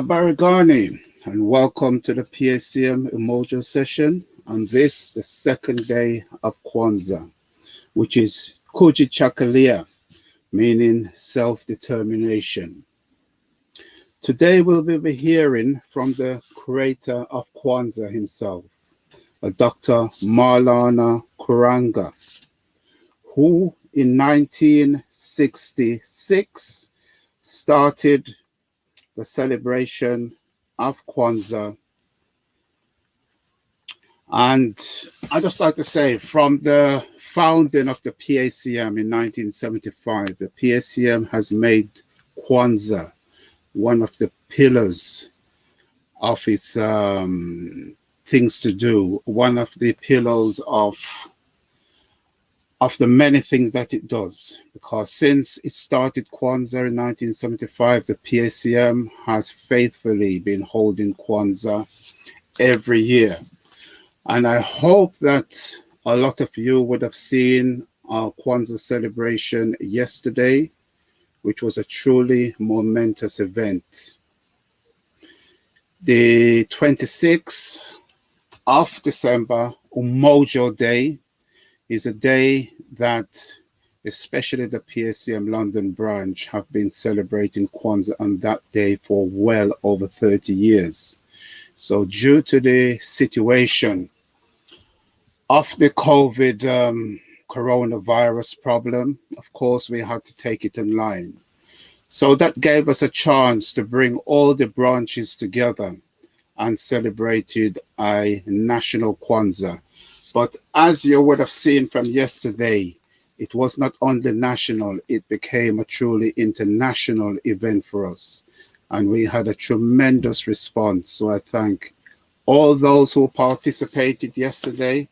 Baragani, and welcome to the PACM Umoja session on this, the second day of Kwanzaa, which is Kujichagulia, meaning self-determination. Today we'll be hearing from the creator of Kwanzaa himself, Dr. Maulana Karenga, who in 1966 started the celebration of Kwanzaa. And I just like to say, from the founding of the PACM in 1975, the PACM has made Kwanzaa one of the pillars of its things to do, one of the pillars of the many things that it does, because since it started Kwanzaa in 1975, the PACM has faithfully been holding Kwanzaa every year. And I hope that a lot of you would have seen our Kwanzaa celebration yesterday, which was a truly momentous event. The 26th of December, Umoja Day, is a day that especially the PACM London branch have been celebrating Kwanzaa on that day for well over 30 years. So due to the situation of the COVID coronavirus problem, of course, we had to take it in line. So that gave us a chance to bring all the branches together and celebrated a national Kwanzaa. But as you would have seen from yesterday, it was not only national, it became a truly international event for us. And we had a tremendous response. So I thank all those who participated yesterday,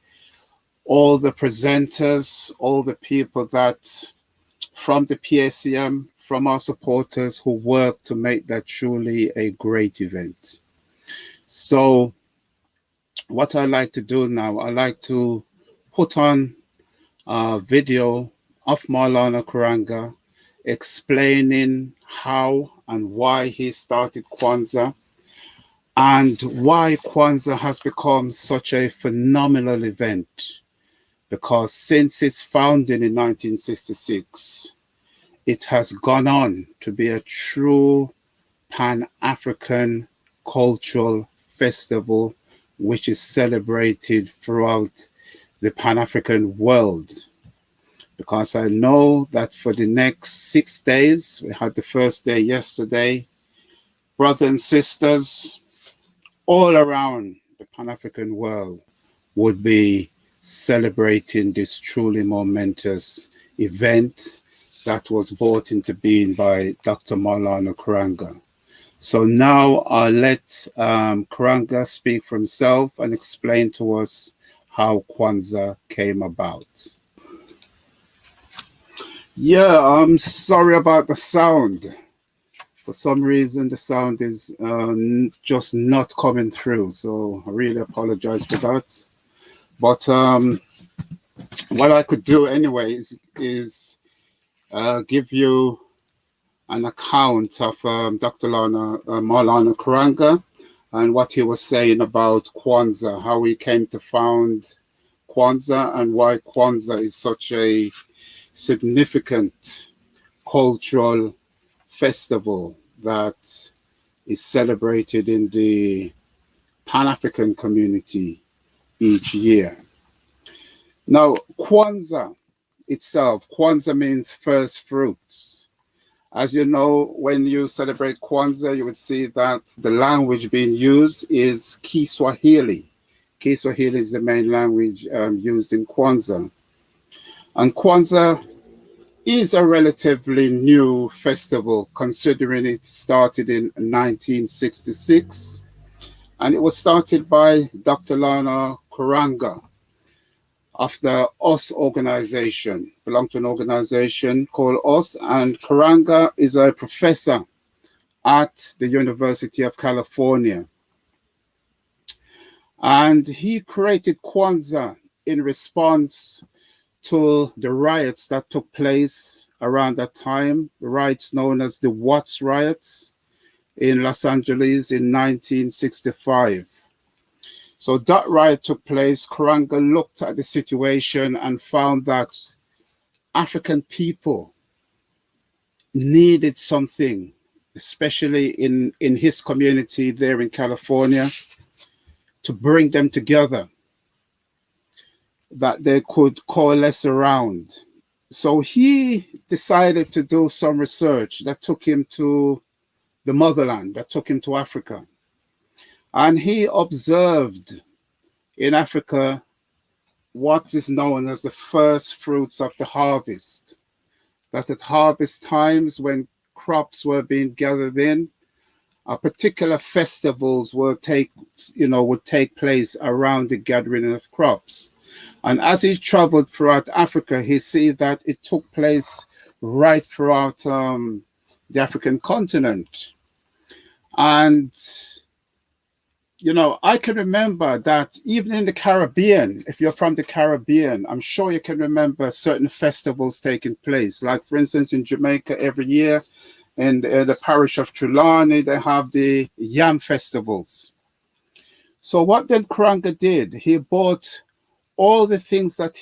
all the presenters, all the people that from the PACM, from our supporters who worked to make that truly a great event. So what I like to do now, I like to put on a video of Maulana Karenga explaining how and why he started Kwanzaa and why Kwanzaa has become such a phenomenal event. Because since its founding in 1966, it has gone on to be a true Pan-African cultural festival which is celebrated throughout the Pan-African world. Because I know that for the next 6 days, we had the first day yesterday, brothers and sisters all around the Pan-African world would be celebrating this truly momentous event that was brought into being by Dr. Maulana Karenga. So now I'll let Karenga speak for himself and explain to us how Kwanzaa came about. Yeah, I'm sorry about the sound. For some reason, the sound is just not coming through. So I really apologize for that. But what I could do anyways is give you an account of Dr. Maulana Karenga and what he was saying about Kwanzaa, how he came to found Kwanzaa and why Kwanzaa is such a significant cultural festival that is celebrated in the Pan-African community each year. Now, Kwanzaa itself, Kwanzaa means first fruits. As you know, when you celebrate Kwanzaa, you would see that the language being used is Kiswahili. Kiswahili is the main language used in Kwanzaa. And Kwanzaa is a relatively new festival, considering it started in 1966. And it was started by Dr. Maulana Karenga of the US organization, belonged to an organization called US, and Karenga is a professor at the University of California. And he created Kwanzaa in response to the riots that took place around that time, the riots known as the Watts riots. in Los Angeles in 1965. So that riot took place. Karenga looked at the situation and found that African people needed something, especially in his community there in California, to bring them together, that they could coalesce around. So he decided to do some research that took him to the motherland, that took him to Africa. And he observed in Africa what is known as the first fruits of the harvest. That at harvest times, when crops were being gathered in, particular festivals would take place around the gathering of crops. And as he traveled throughout Africa, he see that it took place right throughout the African continent. And I can remember that even in the Caribbean, if you're from the Caribbean, I'm sure you can remember certain festivals taking place. Like, for instance, in Jamaica, every year in the parish of Trelawney, they have the yam festivals. So what then Karenga did, he bought all the things that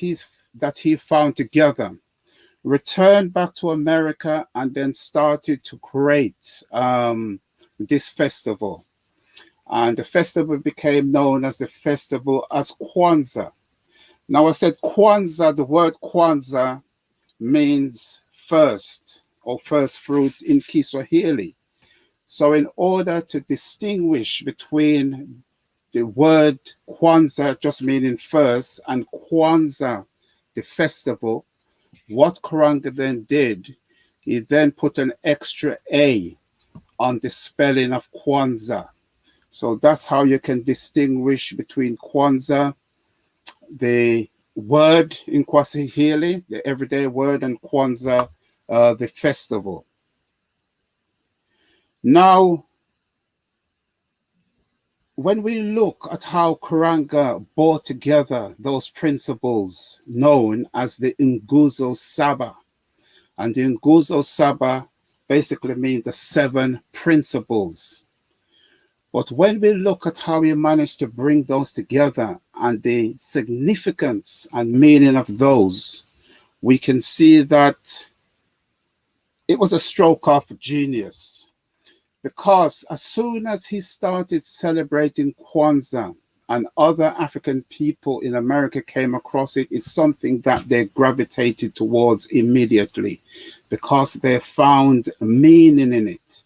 he found together, returned back to America, and then started to create this festival. And the festival became known as the festival as Kwanzaa. Now, I said Kwanzaa, the word Kwanzaa means first or first fruit in Kiswahili. So in order to distinguish between the word Kwanzaa just meaning first and Kwanzaa, the festival, what Karenga then did, he then put an extra A on the spelling of Kwanzaa. So that's how you can distinguish between Kwanzaa, the word in Kiswahili, the everyday word, and Kwanzaa, the festival. Now, when we look at how Karenga brought together those principles known as the Nguzo Saba, and the Nguzo Saba basically means the 7 principles. But when we look at how he managed to bring those together and the significance and meaning of those, we can see that it was a stroke of genius. Because as soon as he started celebrating Kwanzaa and other African people in America came across it, it's something that they gravitated towards immediately because they found meaning in it.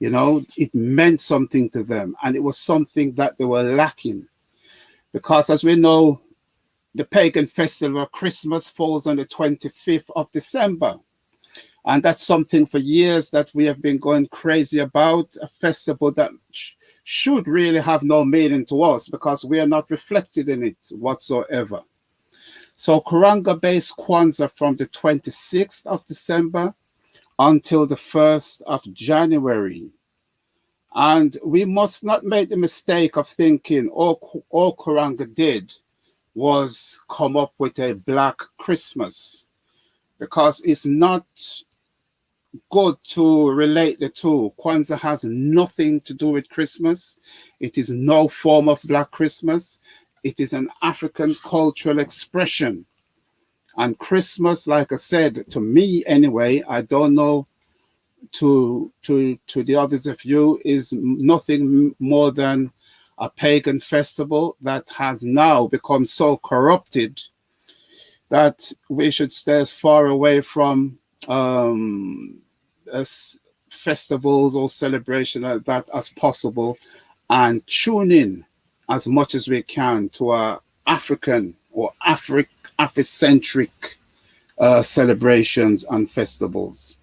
It meant something to them, and it was something that they were lacking. Because as we know, the pagan festival of Christmas falls on the 25th of December. And that's something for years that we have been going crazy about, a festival that should really have no meaning to us because we are not reflected in it whatsoever. So Karenga based Kwanzaa from the 26th of December until the 1st of January. And we must not make the mistake of thinking all Karenga did was come up with a Black Christmas, because it's not good to relate the two. Kwanzaa has nothing to do with Christmas. It is no form of Black Christmas. It is an African cultural expression. And Christmas, like I said, to me anyway, I don't know to the others of you, is nothing more than a pagan festival that has now become so corrupted that we should stay as far away from as festivals or celebration like that as possible, and tune in as much as we can to our African or Afrocentric celebrations and festivals.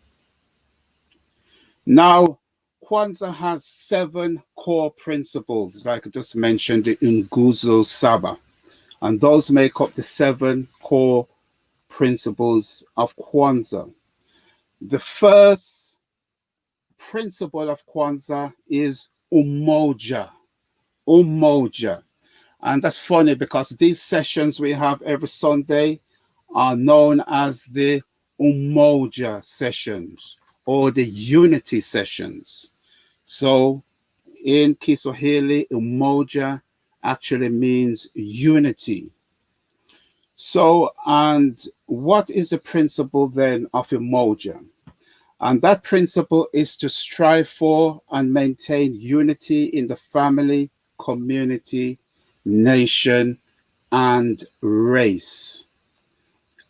Now, Kwanzaa has 7 core principles, like I just mentioned, the Nguzo Saba, and those make up the 7 core principles of Kwanzaa. The first principle of Kwanzaa is Umoja. Umoja. And that's funny because these sessions we have every Sunday are known as the Umoja sessions or the unity sessions. So in Kiswahili, Umoja actually means unity. So, and what is the principle then of Umoja? And that principle is to strive for and maintain unity in the family, community, nation, and race.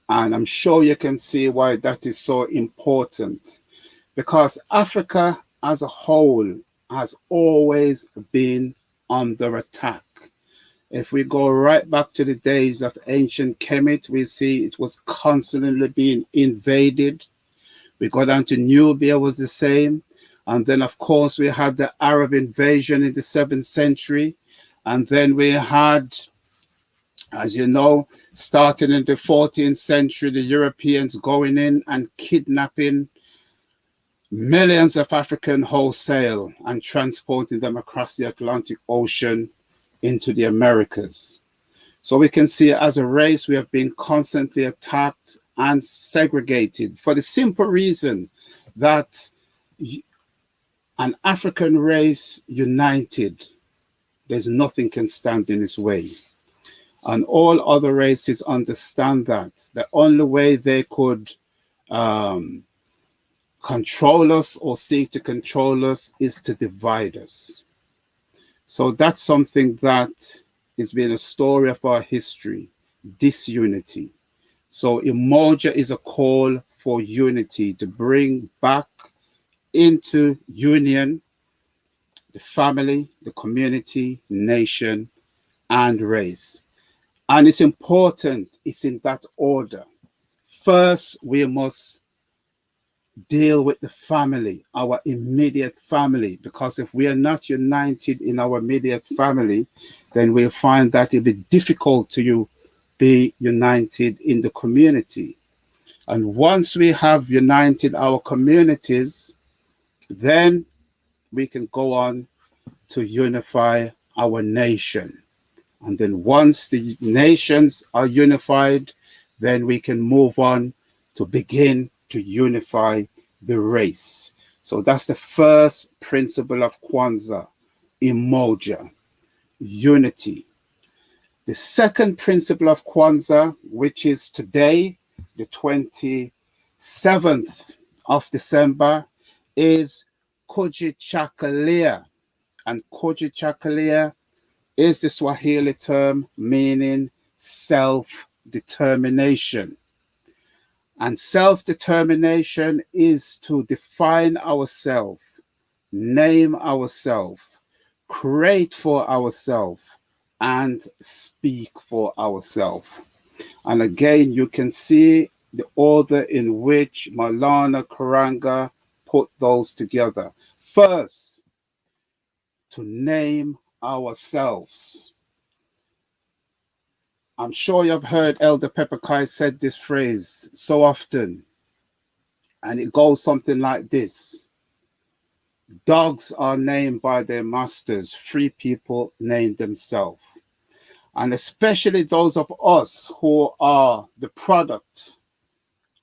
And I'm sure you can see why that is so important, because Africa as a whole has always been under attack. If we go right back to the days of ancient Kemet, we see it was constantly being invaded. We go down to Nubia, was the same. And then, of course, we had the Arab invasion in the 7th century. And then we had, as you know, starting in the 14th century, the Europeans going in and kidnapping millions of African wholesale and transporting them across the Atlantic Ocean into the Americas. So we can see as a race, we have been constantly attacked and segregated for the simple reason that an African race united, there's nothing can stand in its way. And all other races understand that. The only way they could control us or seek to control us is to divide us. So that's something that has been a story of our history, disunity. So Umoja is a call for unity, to bring back into union the family, the community, nation, and race. And it's important, it's in that order. First, we must deal with the family, our immediate family, because if we are not united in our immediate family, then we'll find that it'll be difficult to be united in the community. And once we have united our communities, then we can go on to unify our nation. And then once the nations are unified, then we can move on to begin to unify the race. So that's the first principle of Kwanzaa, Umoja, unity. The second principle of Kwanzaa, which is today, the 27th of December, is Kujichagulia. And Kujichagulia is the Swahili term meaning self-determination. And self-determination is to define ourselves, name ourselves, create for ourselves, and speak for ourselves. And again, you can see the order in which Maulana Karenga put those together. First, to name ourselves. I'm sure you've heard Elder Pepukayi said this phrase so often, and it goes something like this. Dogs are named by their masters, free people name themselves. And especially those of us who are the product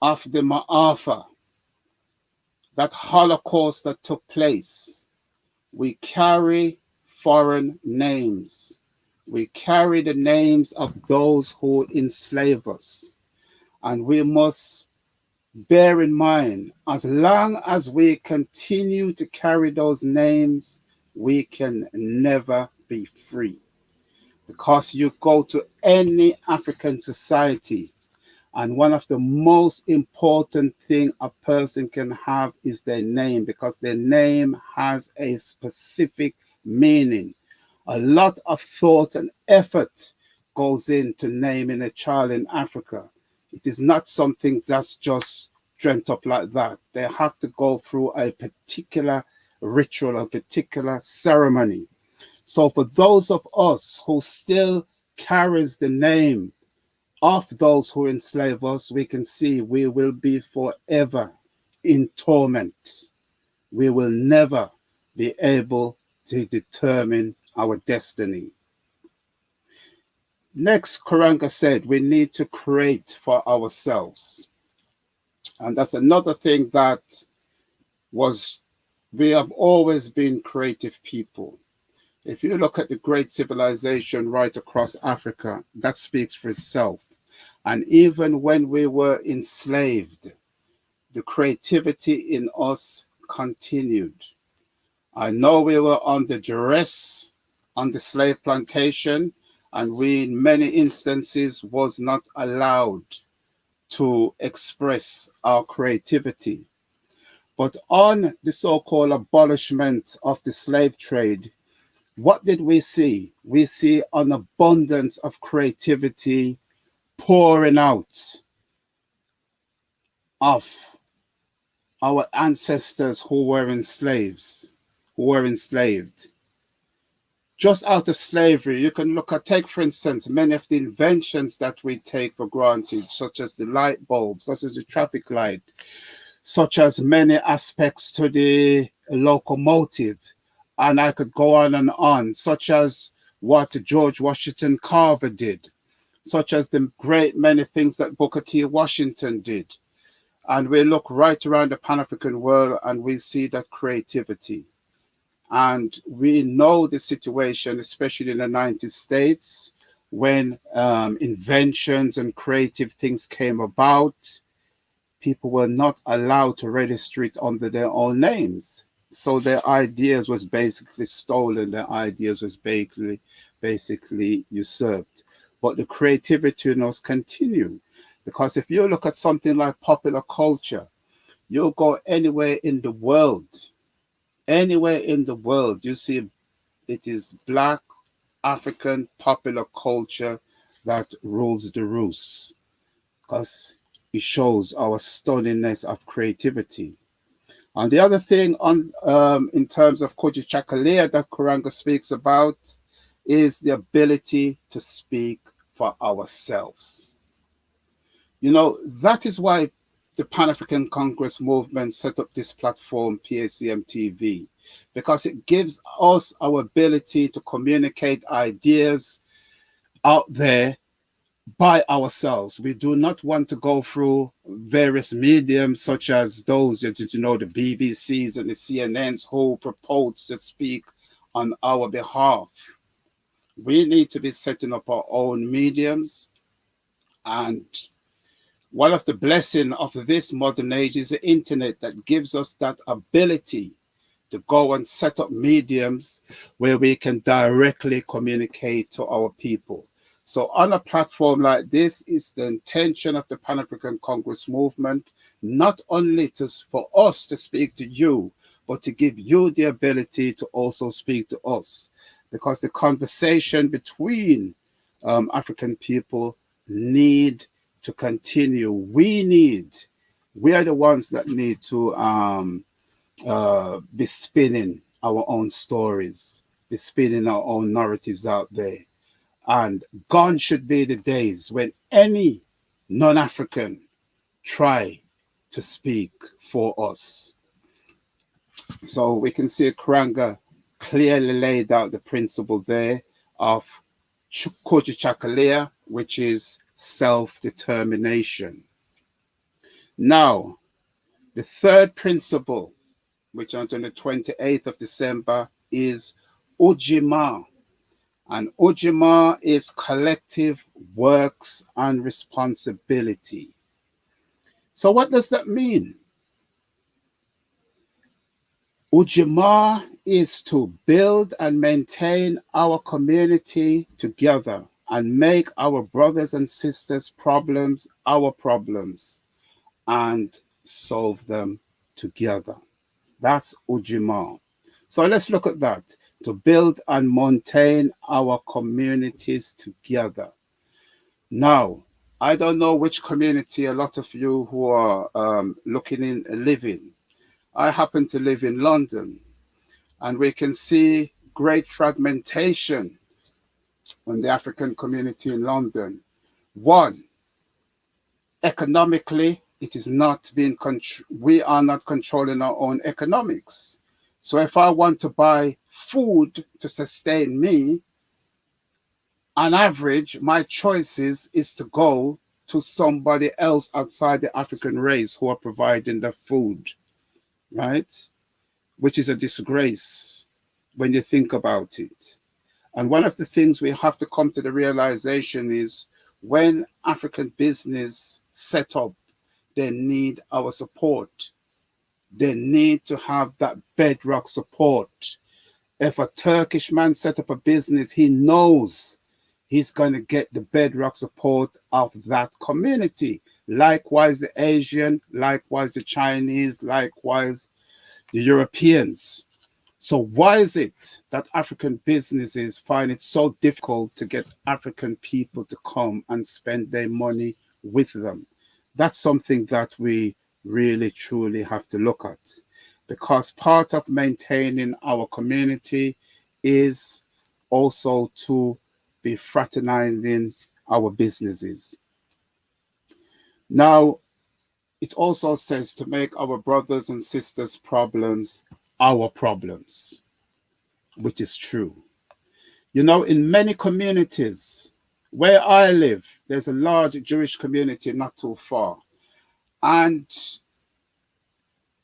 of the Ma'afa, that Holocaust that took place, we carry foreign names. We carry the names of those who enslave us. And we must bear in mind, as long as we continue to carry those names, we can never be free. Because you go to any African society, and one of the most important thing a person can have is their name, because their name has a specific meaning. A lot of thought and effort goes into naming a child in Africa. It is not something that's just dreamt up like that. They have to go through a particular ritual, a particular ceremony. So for those of us who still carries the name of those who enslave us, we can see we will be forever in torment. We will never be able to determine our destiny. Next, Karenga said we need to create for ourselves. And that's another thing that was We have always been creative people. If you look at the great civilization right across Africa, that speaks for itself. And even when we were enslaved, the creativity in us continued. I know we were under duress on the slave plantation, and we, in many instances, was not allowed to express our creativity. But on the so-called abolishment of the slave trade, what did we see? We see an abundance of creativity pouring out of our ancestors who were enslaved. Just out of slavery, you can take, for instance, many of the inventions that we take for granted, such as the light bulb, such as the traffic light, such as many aspects to the locomotive. And I could go on, such as what George Washington Carver did, such as the great many things that Booker T. Washington did. And we look right around the Pan-African world and we see that creativity. And we know the situation, especially in the United States, when inventions and creative things came about, people were not allowed to register it under their own names. So their ideas was basically stolen, their ideas was basically usurped. But the creativity in us continued. Because if you look at something like popular culture, you'll go anywhere in the world, you see it is Black African popular culture that rules the roost, because it shows our stunningness of creativity. And the other thing in terms of Kujichagulia that Karenga speaks about is the ability to speak for ourselves. You know, that is why the Pan-African Congress movement set up this platform, PACMTV, because it gives us our ability to communicate ideas out there by ourselves. We do not want to go through various mediums such as those, the BBCs and the CNNs who purports to speak on our behalf. We need to be setting up our own mediums. And one of the blessings of this modern age is the internet that gives us that ability to go and set up mediums where we can directly communicate to our people. So on a platform like this is the intention of the Pan-African Congress movement, not only for us to speak to you, but to give you the ability to also speak to us. Because the conversation between African people need to continue. We are the ones that need to be spinning our own stories, be spinning our own narratives out there. And gone should be the days when any non-African try to speak for us. So we can see Karenga clearly laid out the principle there of Kujichagulia, which is self-determination. Now, the third principle, which on the 28th of December, is Ujima. And Ujima is collective works and responsibility. So what does that mean? Ujima is to build and maintain our community together and make our brothers and sisters' problems our problems and solve them together. That's Ujima. So let's look at that. To build and maintain our communities together. Now, I don't know which community a lot of you who are live in. I happen to live in London, and we can see great fragmentation in the African community in London. One, economically, it is not being we are not controlling our own economics. So if I want to buy food to sustain me, on average, my choices is to go to somebody else outside the African race who are providing the food, right? which is a disgrace when you think about it. And one of the things we have to come to the realization is when African business set up, they need our support. They need to have that bedrock support. If a Turkish man set up a business, he knows he's going to get the bedrock support of that community. Likewise, the Asian, likewise, the Chinese, likewise, the Europeans. So why is it that African businesses find it so difficult to get African people to come and spend their money with them? That's something that we really truly have to look at, because part of maintaining our community is also to be fraternizing our businesses. Now, it also says to make our brothers and sisters' problems our problems, which is true. You know, in many communities where I live, there's a large Jewish community not too far. And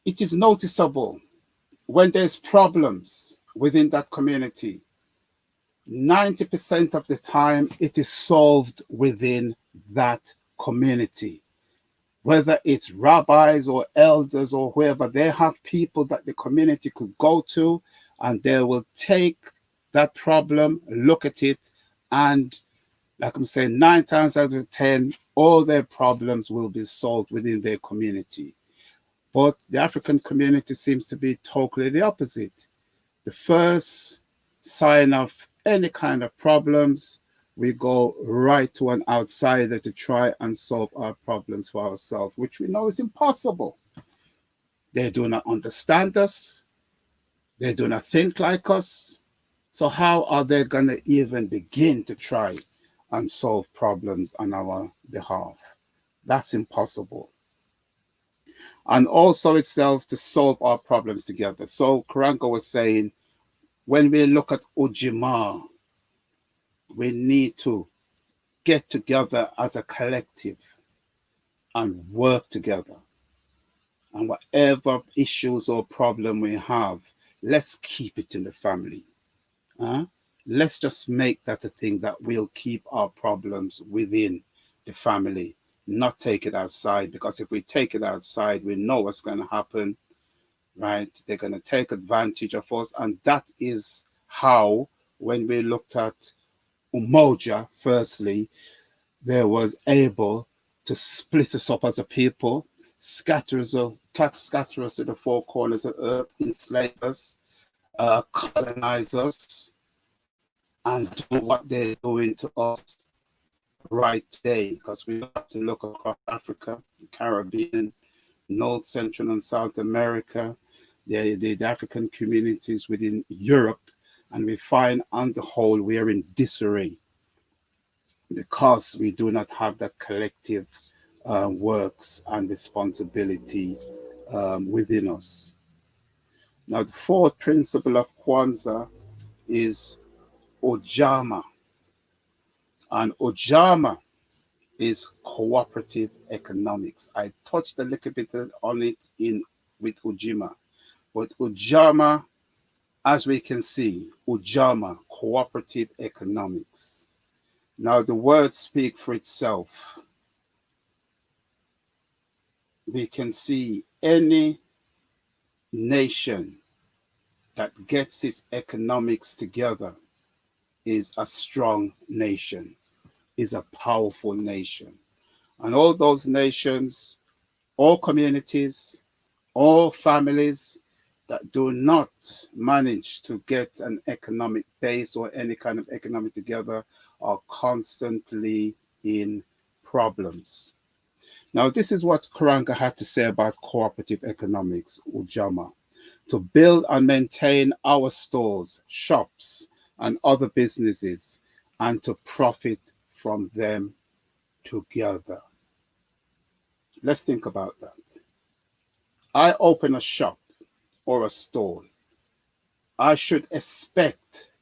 it is noticeable when there's problems within that community, 90% of the time it is solved within that community. Whether it's rabbis or elders or whoever, they have people that the community could go to, and they will take that problem, look at it, and like I'm saying, 9 times out of 10, all their problems will be solved within their community. But the African community seems to be totally the opposite. The first sign of any kind of problems, we go right to an outsider to try and solve our problems for ourselves, which we know is impossible. They do not understand us. They do not think like us. So how are they going to even begin to try and solve problems on our behalf? That's impossible. And also itself to solve our problems together. So Karenga was saying, when we look at Ujima, we need to get together as a collective and work together. And whatever issues or problem we have, let's keep it in the family. Let's just make that a thing that we'll keep our problems within the family, not take it outside. Because if we take it outside, we know what's going to happen, right? They're going to take advantage of us. And that is how, when we looked at Umoja, firstly, they was able to split us up as a people, scatter us to the four corners of the earth, enslave us, colonize us, and do what they're doing to us right today. Because we have to look across Africa, the Caribbean, North, Central, and South America, the African communities within Europe, and we find on the whole we are in disarray because we do not have that collective works and responsibility within us. Now, the fourth principle of Kwanzaa is Ujamaa. And Ujamaa is cooperative economics. I touched a little bit on it with Ujima. But Ujamaa, as we can see, Ujamaa, cooperative economics. Now, the words speak for itself. We can see any nation that gets its economics together is a strong nation, is a powerful nation. And all those nations, all communities, all families that do not manage to get an economic base or any kind of economic together are constantly in problems. Now, this is what Karenga had to say about cooperative economics, Ujamaa. To build and maintain our stores, shops, and other businesses, and to profit from them together. Let's think about that. I open a shop or a store. I should expect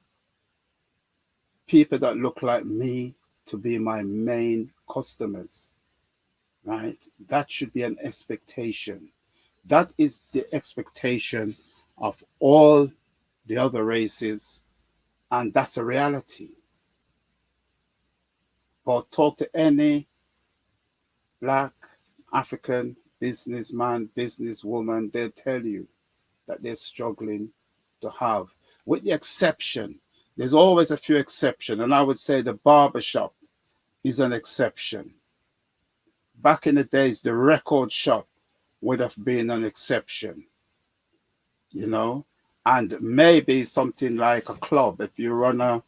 people that look like me to be my main customers, right? That should be an expectation. That is the expectation of all the other races, and that's a reality. But talk to any Black African businessman, businesswoman, they'll tell you that they're struggling to have, with the exception, there's always a few exceptions, and I would say the barbershop is an exception. Back in the days, the record shop would have been an exception, you know, and maybe something like a club. If you run a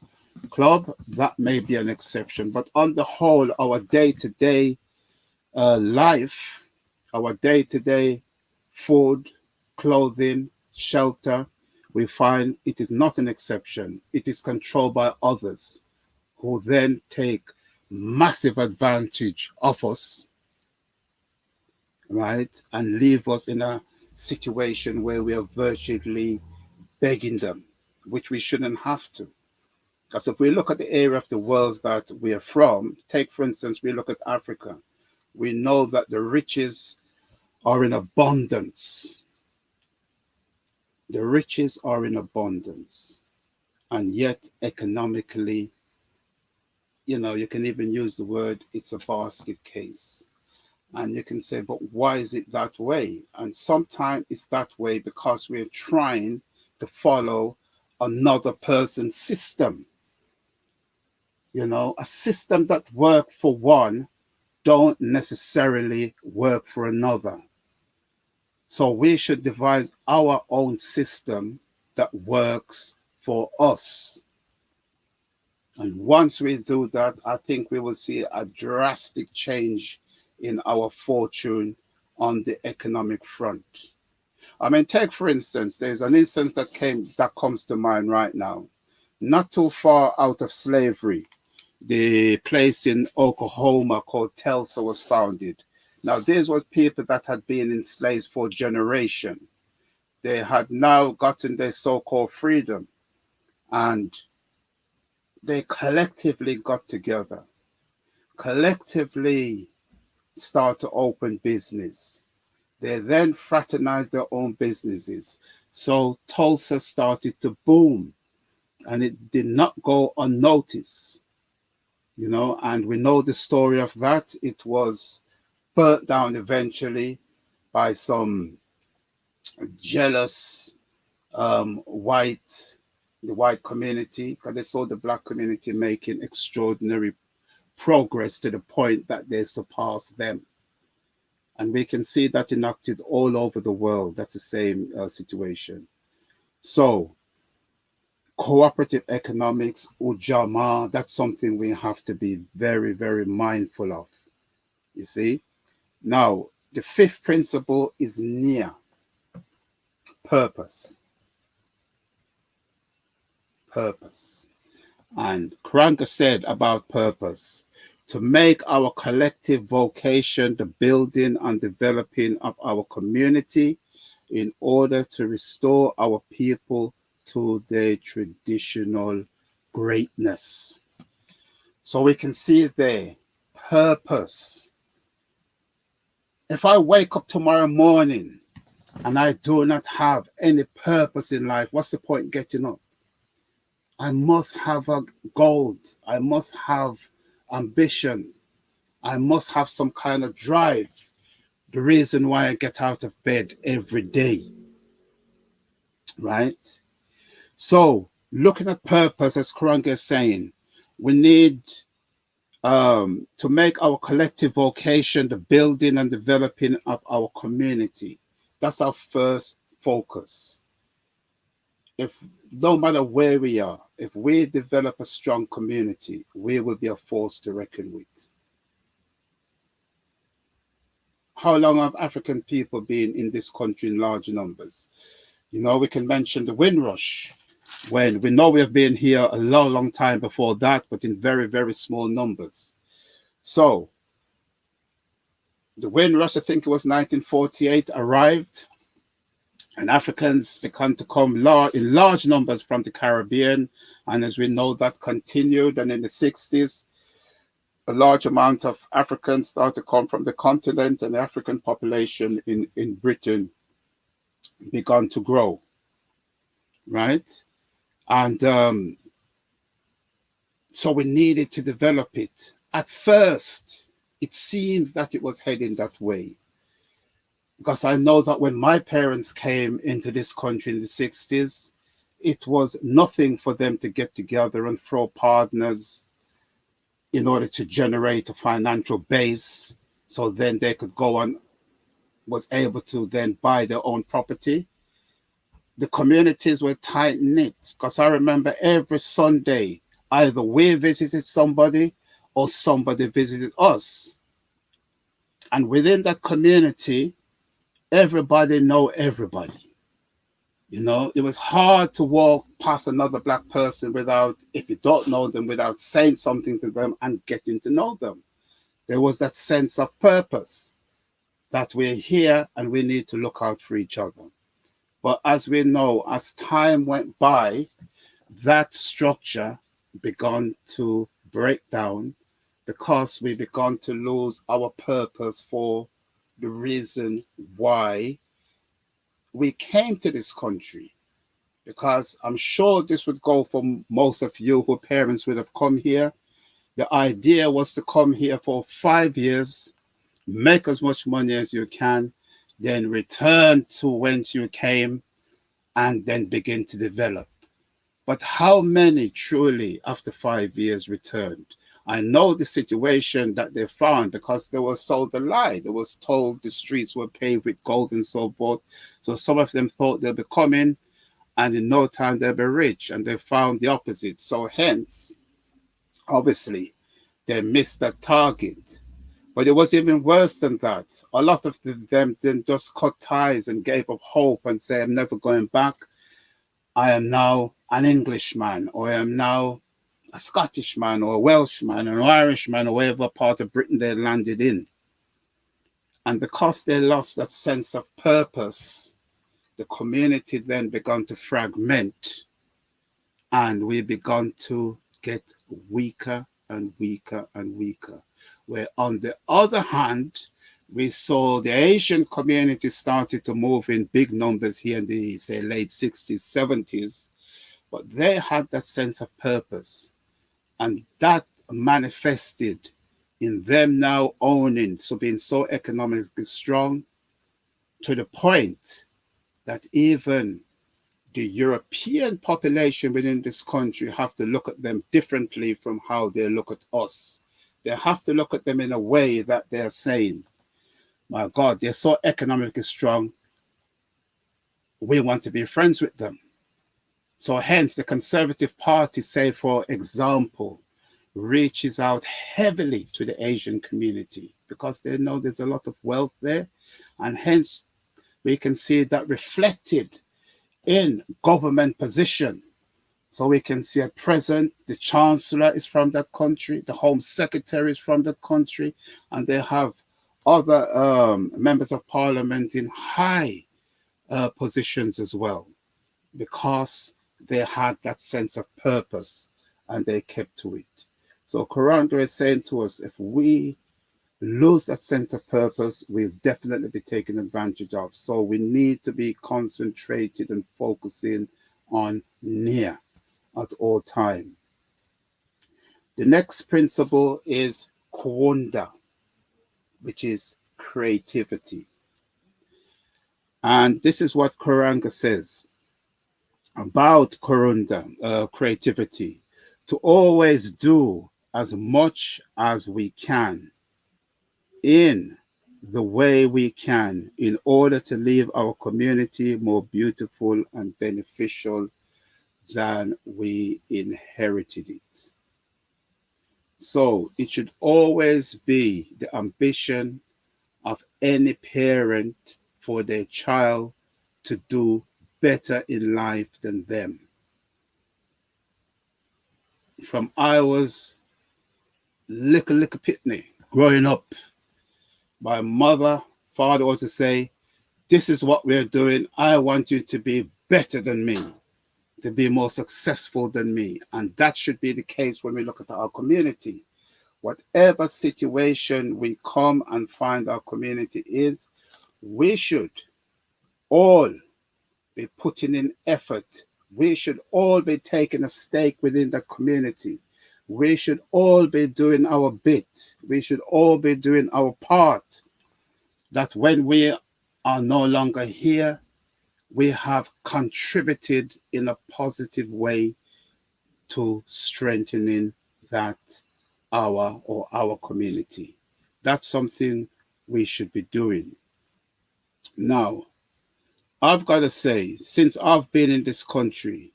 club, that may be an exception. But on the whole, our day-to-day life, our day-to-day food, clothing, shelter, we find it is not an exception. It is controlled by others who then take massive advantage of us, right? And leave us in a situation where we are virtually begging them, which we shouldn't have to. Because if we look at the area of the world that we are from, take for instance, we look at Africa, we know that the riches are in abundance. The riches are in abundance. And yet, economically, you know, you can even use the word, it's a basket case. And you can say, but why is it that way? And sometimes it's that way because we're trying to follow another person's system. You know, a system that works for one don't necessarily work for another. So we should devise our own system that works for us. And once we do that, I think we will see a drastic change in our fortune on the economic front. I mean, take for instance, there's an instance that comes to mind right now. Not too far out of slavery, the place in Oklahoma called Tulsa was founded. Now, these were people that had been enslaved for generations. They had now gotten their so-called freedom, and they collectively got together, collectively start to open business. They then fraternized their own businesses. So Tulsa started to boom, and it did not go unnoticed, you know, and we know the story of that. It was burnt down eventually by some jealous the white community, because they saw the Black community making extraordinary progress to the point that they surpassed them. And we can see that enacted all over the world. That's the same situation. So cooperative economics, Ujamaa, that's something we have to be very, very mindful of. You see? Now, the fifth principle is near purpose. Purpose. And Karenga said about purpose, to make our collective vocation the building and developing of our community in order to restore our people to their traditional greatness. So we can see there, purpose. If I wake up tomorrow morning and I do not have any purpose in life, what's the point getting up? I must have a goal. I must have ambition. I must have some kind of drive. The reason why I get out of bed every day, right? So looking at purpose, as Karenga is saying, we need to make our collective vocation the building and developing of our community. That's our first focus. If no matter where we are, if we develop a strong community, we will be a force to reckon with. How long have African people been in this country in large numbers? You know, we can mention the Windrush, when we know we have been here a long, long time before that, but in very, very small numbers. So the Windrush, I think it was 1948, arrived, and Africans began to come in large numbers from the Caribbean. And as we know, that continued. And in the 60s, a large amount of Africans started to come from the continent, and the African population in Britain began to grow. right? And so we needed to develop it. At first, it seems that it was heading that way. Because I know that when my parents came into this country in the 60s, it was nothing for them to get together and throw partners in order to generate a financial base. So then they could go on, was able to then buy their own property. The communities were tight knit because I remember every Sunday, either we visited somebody or somebody visited us. And within that community, everybody know everybody. You know, it was hard to walk past another black person without, if you don't know them, without saying something to them and getting to know them. There was that sense of purpose that we're here and we need to look out for each other. But as we know, as time went by, that structure began to break down because we began to lose our purpose for the reason why we came to this country. Because I'm sure this would go for most of you who parents would have come here. The idea was to come here for 5 years, make as much money as you can, then return to whence you came, and then begin to develop. But how many truly, after 5 years, returned? I know the situation that they found because they were sold a lie. They was told the streets were paved with gold and so forth. So some of them thought they'll be coming, and in no time they'll be rich, and they found the opposite. So hence, obviously, they missed that target. But it was even worse than that. A lot of them then just cut ties and gave up hope and said, I'm never going back. I am now an Englishman, or I am now a Scottish man, or a Welshman, or an Irishman, or whatever part of Britain they landed in. And because they lost that sense of purpose, the community then began to fragment, and we began to get weaker and weaker and weaker. Where on the other hand, we saw the Asian community started to move in big numbers here in the, say, late 60s, 70s, but they had that sense of purpose. And that manifested in them now owning, so being so economically strong, to the point that even the European population within this country have to look at them differently from how they look at us. They have to look at them in a way that they're saying, my God, they're so economically strong, we want to be friends with them. So hence the Conservative Party, say for example, reaches out heavily to the Asian community because they know there's a lot of wealth there. And hence we can see that reflected in government position. So we can see at present, the Chancellor is from that country, the Home Secretary is from that country, and they have other members of parliament in high positions as well, because they had that sense of purpose and they kept to it. So Karenga is saying to us, if we lose that sense of purpose, we'll definitely be taken advantage of. So we need to be concentrated and focusing on near at all time. The next principle is Kuumba, which is creativity. And this is what Karenga says about creativity: to always do as much as we can in the way we can in order to leave our community more beautiful and beneficial than we inherited it. So it should always be the ambition of any parent for their child to do better in life than them. From I was little pitney growing up, my mother, father was to say, this is what we're doing. I want you to be better than me, to be more successful than me. And that should be the case when we look at our community. Whatever situation we come and find our community is, we should all be putting in effort We should all be taking a stake within the community. We should all be doing our bit. We should all be doing our part. That when we are no longer here, we have contributed in a positive way to strengthening that our community. That's something we should be doing. Now, I've got to say, since I've been in this country,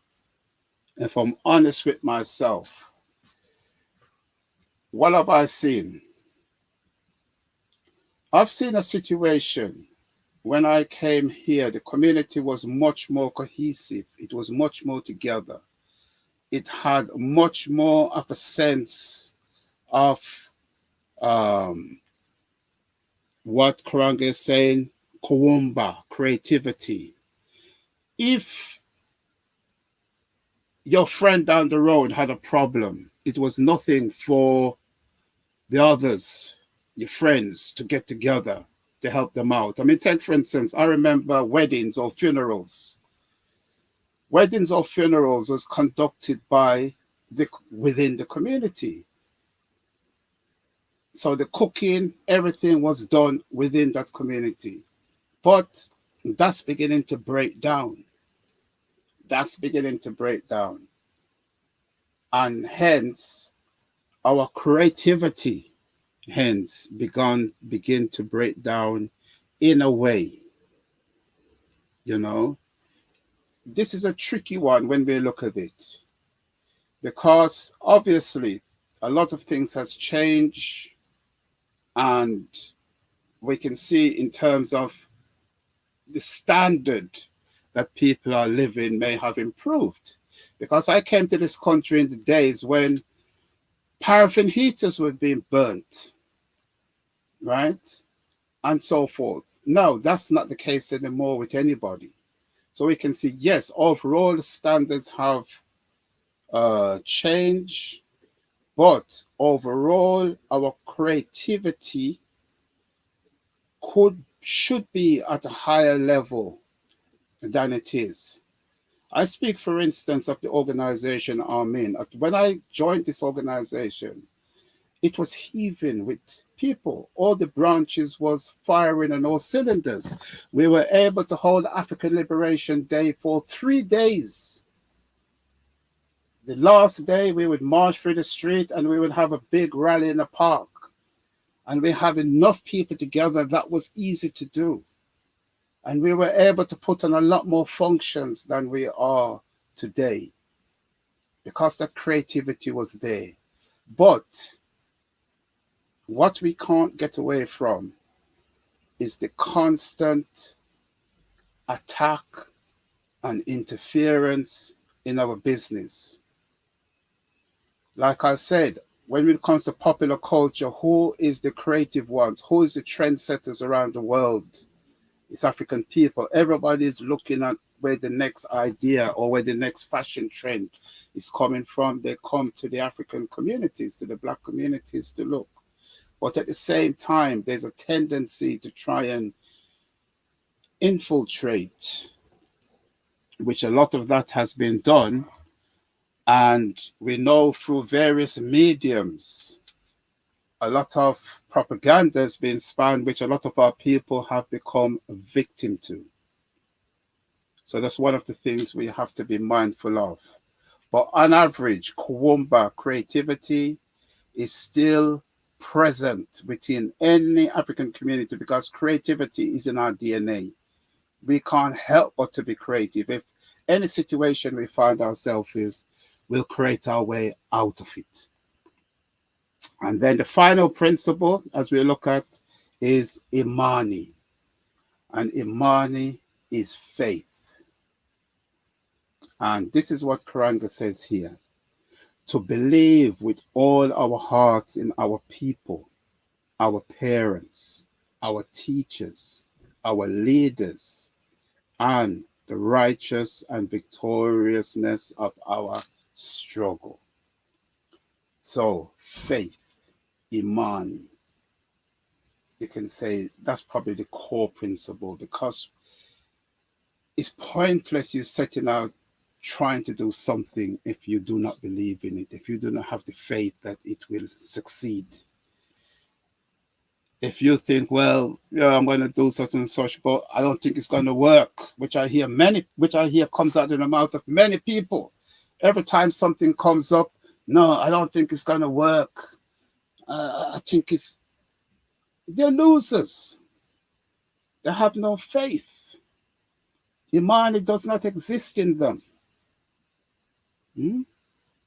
if I'm honest with myself, what have I seen? I've seen a situation when I came here, the community was much more cohesive. It was much more together. It had much more of a sense of what Karenga is saying, Kuumba, creativity. If your friend down the road had a problem, it was nothing for the others, your friends, to get together to help them out. I mean, take for instance, I remember weddings or funerals. Weddings or funerals was conducted by within the community. So the cooking, everything was done within that community. But that's beginning to break down. That's beginning to break down. And hence, our creativity, hence, begin to break down in a way. You know, this is a tricky one when we look at it. Because obviously, a lot of things has changed. And we can see in terms of the standard that people are living may have improved. Because I came to this country in the days when paraffin heaters were being burnt, right? And so forth. No, that's not the case anymore with anybody. So we can see, yes, overall the standards have changed, but overall our creativity should be at a higher level than it is. I speak, for instance, of the organization I'm in. When I joined this organization, it was heaving with people. All the branches was firing on all cylinders. We were able to hold African Liberation Day for 3 days. The last day, we would march through the street and we would have a big rally in the park. And we have enough people together that was easy to do. And we were able to put on a lot more functions than we are today because the creativity was there. But what we can't get away from is the constant attack and interference in our business. Like I said, when it comes to popular culture, who is the creative ones? Who is the trendsetters around the world? It's African people. Everybody is looking at where the next idea or where the next fashion trend is coming from. They come to the African communities, to the Black communities to look. But at the same time, there's a tendency to try and infiltrate, which a lot of that has been done. And we know through various mediums, a lot of propaganda has been spun, which a lot of our people have become a victim to. So that's one of the things we have to be mindful of. But on average, Kuumba creativity is still present within any African community because creativity is in our DNA. We can't help but to be creative. If any situation we find ourselves in, we'll create our way out of it. And then the final principle, as we look at, is Imani. And Imani is faith. And this is what Karenga says here. To believe with all our hearts in our people, our parents, our teachers, our leaders, and the righteous and victoriousness of our struggle. So faith, Imani, you can say that's probably the core principle because it's pointless you setting out trying to do something if you do not believe in it, if you do not have the faith that it will succeed. If you think, well, yeah, I'm going to do such and such, but I don't think it's going to work, which I hear comes out in the mouth of many people. Every time something comes up, no, I don't think it's going to work. I think they're losers. They have no faith. Imani does not exist in them.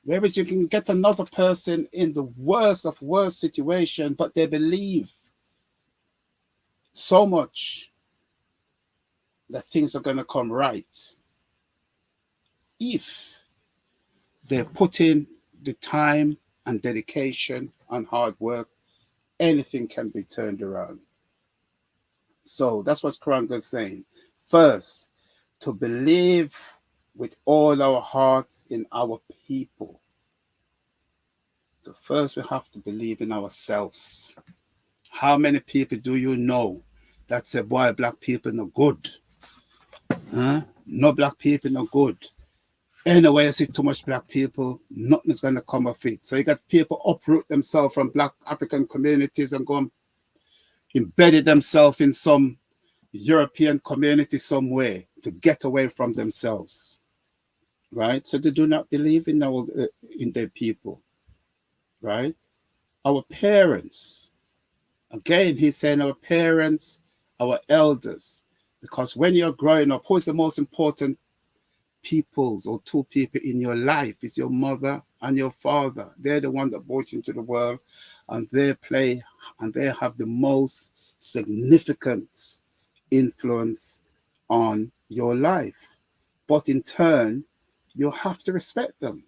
Whereas you can get another person in the worst of worst situation, but they believe so much that things are going to come right if they put in the time and dedication and hard work. Anything can be turned around. So that's what Karenga is saying. First, to believe with all our hearts in our people. So first we have to believe in ourselves. How many people do you know that say, boy, black people no good? No black people no good. Anyway, I see too much black people, nothing's going to come of it. So you got people uproot themselves from black African communities and go and embedded themselves in some European community somewhere to get away from themselves, right? So they do not believe in their people, right? Our parents, again, he's saying our parents, our elders, because when you're growing up, who is the most important peoples or two people in your life? Is your mother and your father. They're the one that brought you into the world, and they have the most significant influence on your life. But in turn, you have to respect them.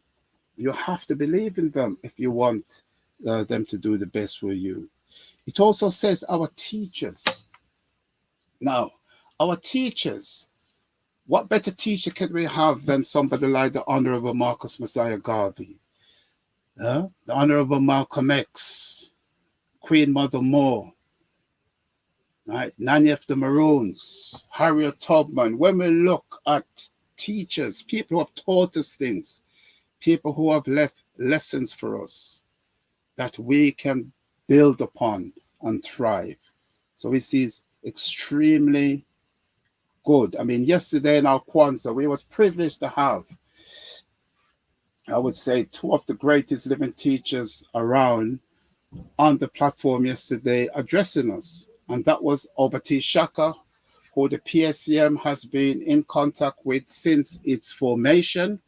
You have to believe in them if you want them to do the best for you. It also says our teachers. Now, our teachers, what better teacher can we have than somebody like the Honorable Marcus Messiah Garvey, the Honorable Malcolm X, Queen Mother Moore, right? Nanny of the Maroons, Harriet Tubman. When we look at teachers, people who have taught us things, people who have left lessons for us that we can build upon and thrive. So it is extremely good. I mean, yesterday in our Kwanzaa, we was privileged to have, I would say, two of the greatest living teachers around on the platform yesterday addressing us. And that was Obati Shaka, who the PACM has been in contact with since its formation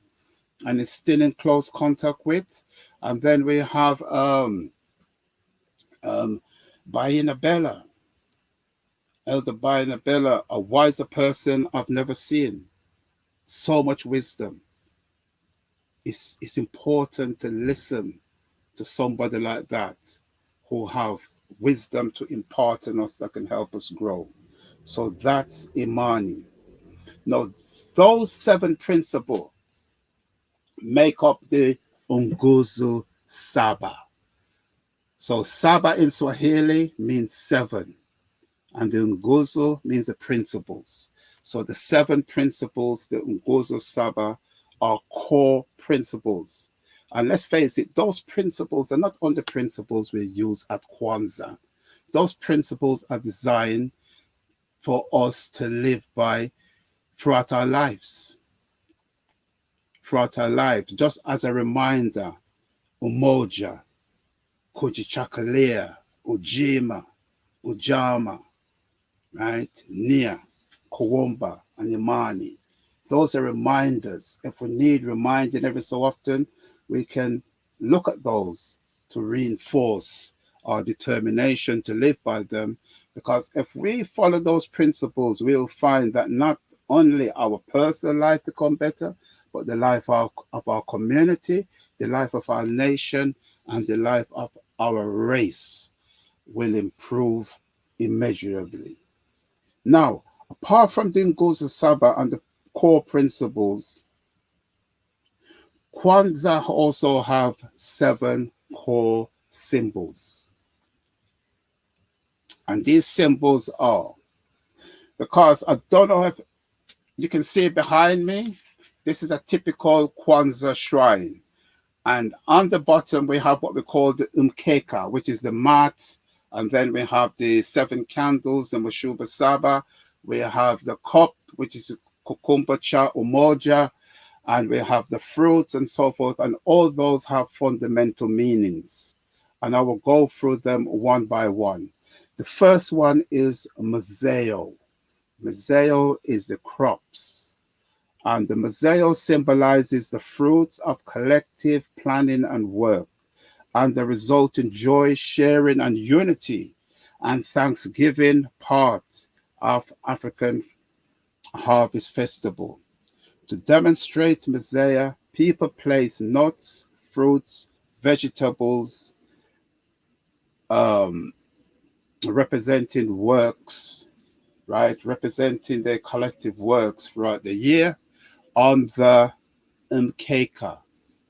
and is still in close contact with. And then we have Bayina Bella, Elder Bayina Bella, a wiser person I've never seen. So much wisdom. It's important to listen to somebody like that who have wisdom to impart on us that can help us grow. So that's Imani. Now, those 7 principles make up the Unguzu Saba. So Saba in Swahili means 7, and the Unguzu means the principles. So the 7 principles, the Unguzu Saba, are core principles. And let's face it, those principles are not only principles we use at Kwanzaa. Those principles are designed for us to live by throughout our lives. Throughout our life, just as a reminder, Umoja, Kujichagulia, Ujima, Ujamaa, right? Nia, Kuumba, and Imani. Those are reminders. If we need reminding every so often, we can look at those to reinforce our determination to live by them. Because if we follow those principles, we'll find that not only our personal life become better, but the life of our community, the life of our nation, and the life of our race will improve immeasurably. Now, apart from the Nguzo Saba and the core principles, Kwanzaa also have 7 core symbols. And these symbols are, because I don't know if you can see behind me, This is a typical Kwanzaa shrine. And on the bottom, we have what we call the umkeka, which is the mat. And then we have the 7 candles, the Mashuba Saba. We have the cup, which is Kuumba cha Umoja. And we have the fruits and so forth. And all those have fundamental meanings. And I will go through them one by one. The first one is Mazeo. Mazeo is the crops. And the Mazeo symbolizes the fruits of collective planning and work, and the resulting joy, sharing, and unity, and thanksgiving part of African Harvest Festival. To demonstrate Mazeo, people place nuts, fruits, vegetables, representing works, right? Representing their collective works throughout the year on the mkeka.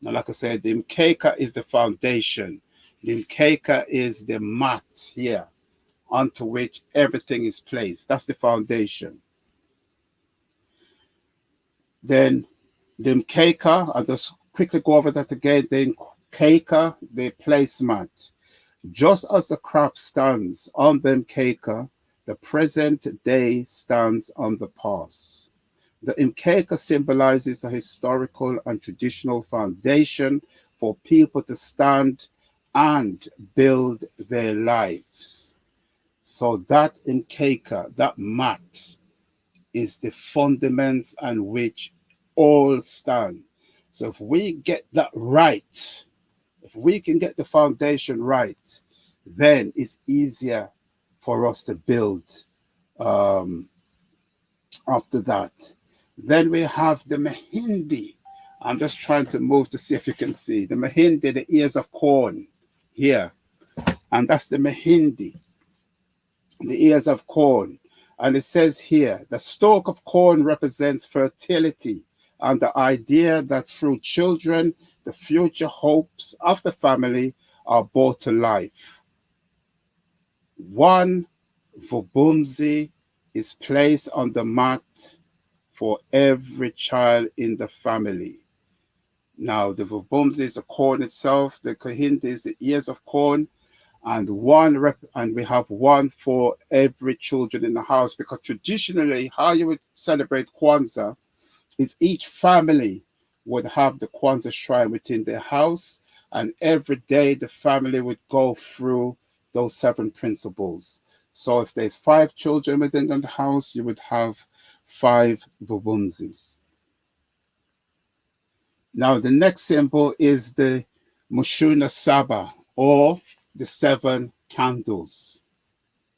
Now, like I said, the mkeka is the foundation. The mkeka is the mat here onto which everything is placed. That's the foundation. Then the mkeka, I'll just quickly go over that again. The mkeka, the placemat. Just as the crop stands on the mkeka, the present day stands on the past. The mkeka symbolizes a historical and traditional foundation for people to stand and build their lives. So that mkeka, that mat, is the fundaments on which all stand. So if we get that right, if we can get the foundation right, then it's easier for us to build after that. Then we have the Mahindi. I'm just trying to move to see if you can see. The Mahindi, the ears of corn here. And that's the Mahindi, the ears of corn. And it says here, the stalk of corn represents fertility and the idea that through children, the future hopes of the family are brought to life. One vubumzi is placed on the mat for every child in the family. Now, the vubumzi is the corn itself, the kahindi is the ears of corn, and we have one for every children in the house, because traditionally, how you would celebrate Kwanzaa is each family would have the Kwanzaa shrine within their house, and every day the family would go through those 7 principles. So if there's 5 children within the house, you would have 5 vubumzi. Now the next symbol is the Mushuna Saba, or the 7 candles.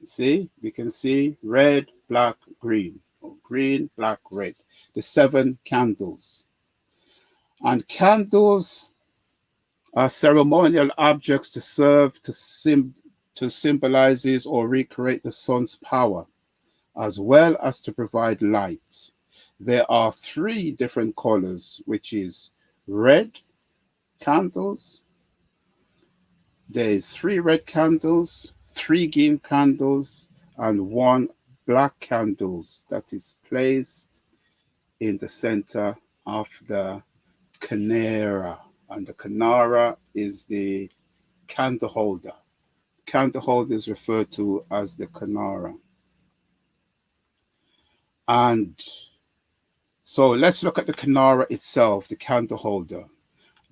See, we can see red, black, green, or green, black, red. The 7 candles. And candles are ceremonial objects to serve to symbolizes or recreate the sun's power, as well as to provide light. There are 3 different colors, which is red candles. There is 3 red candles, 3 green candles, and 1 black candles that is placed in the center of the canara. And the canara is the candle holder. Candle holder is referred to as the canara. And so let's look at the canara itself, the candle holder.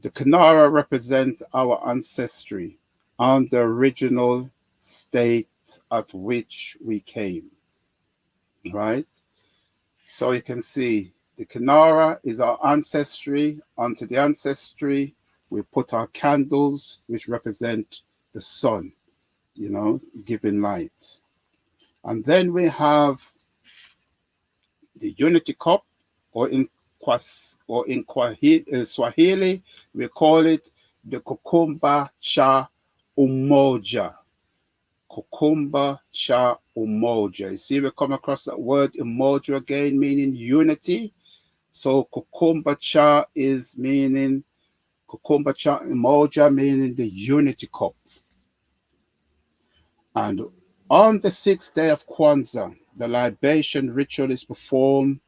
The canara represents our ancestry and the original state at which we came, right? So you can see the canara is our ancestry. Onto the ancestry, we put our candles, which represent the sun, giving light. And then we have the unity cup, or in Swahili, we call it the Kuumba cha Umoja. Kuumba cha Umoja. You see, we come across that word Umoja again, meaning unity. So Kuumba cha Umoja, meaning the unity cup. And on the 6th day of Kwanzaa, the libation ritual is performed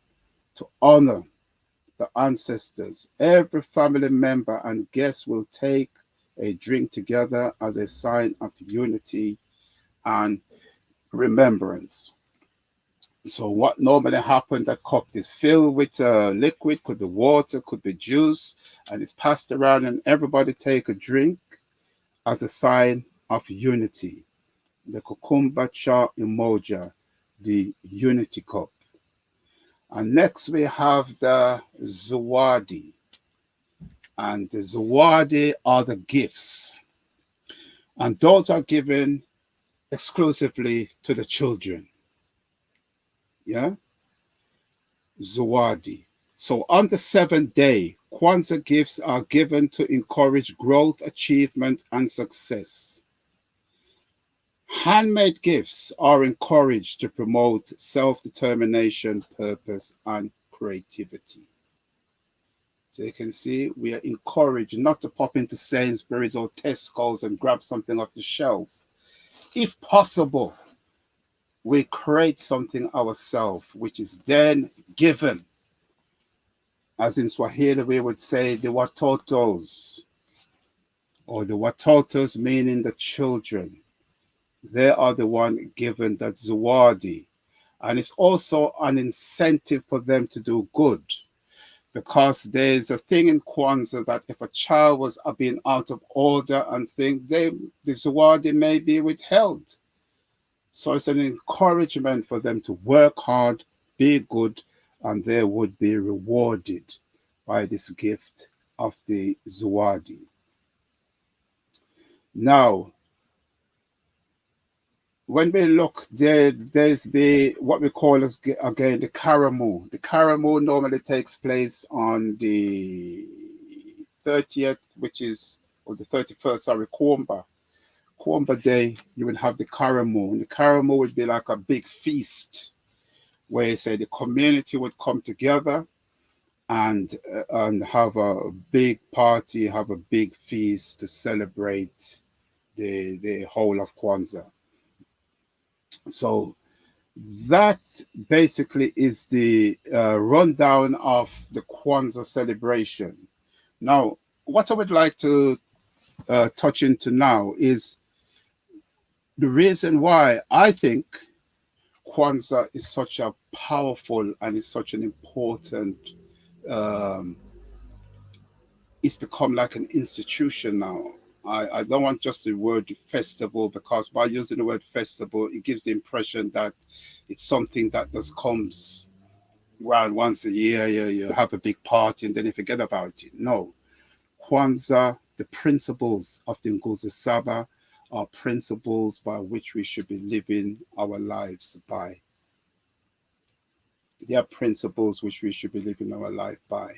to honor the ancestors. Every family member and guest will take a drink together as a sign of unity and remembrance. So what normally happened, that cup is filled with liquid, could be water, could be juice, and it's passed around and everybody take a drink as a sign of unity. The Kuumba cha Umoja, the unity cup. And next we have the Zawadi. And the Zawadi are the gifts. And those are given exclusively to the children. Yeah? Zawadi. So on the seventh day, Kwanzaa gifts are given to encourage growth, achievement, and success. Handmade gifts are encouraged to promote self-determination, purpose, and creativity. So you can see we are encouraged not to pop into Sainsbury's or Tesco's and grab something off the shelf. If possible, we create something ourselves, which is then given. As in Swahili, we would say the watotos, or the watotos meaning the children. They are the one given that zawadi. And it's also an incentive for them to do good. Because there's a thing in Kwanzaa that if a child was being out of order and things, the zawadi may be withheld. So it's an encouragement for them to work hard, be good, and they would be rewarded by this gift of the zawadi. Now, when we look there, there's the what we call as again the karamu. The karamu normally takes place on the 30th, which is or the 31st. Sorry, Kuumba. Kuumba Day. You would have the karamu, and the karamu would be like a big feast, where you say the community would come together and have a big party, have a big feast to celebrate the whole of Kwanzaa. So that basically is the rundown of the Kwanzaa celebration. Now, what I would like to touch into now is the reason why I think Kwanzaa is such a powerful and is such an important, it's become like an institution now. I don't want just the word festival, because by using the word festival, it gives the impression that it's something that just comes around once a year. You have a big party and then you forget about it. No. Kwanzaa, the principles of the Nguzo Saba are principles by which we should be living our lives by. They are principles which we should be living our life by.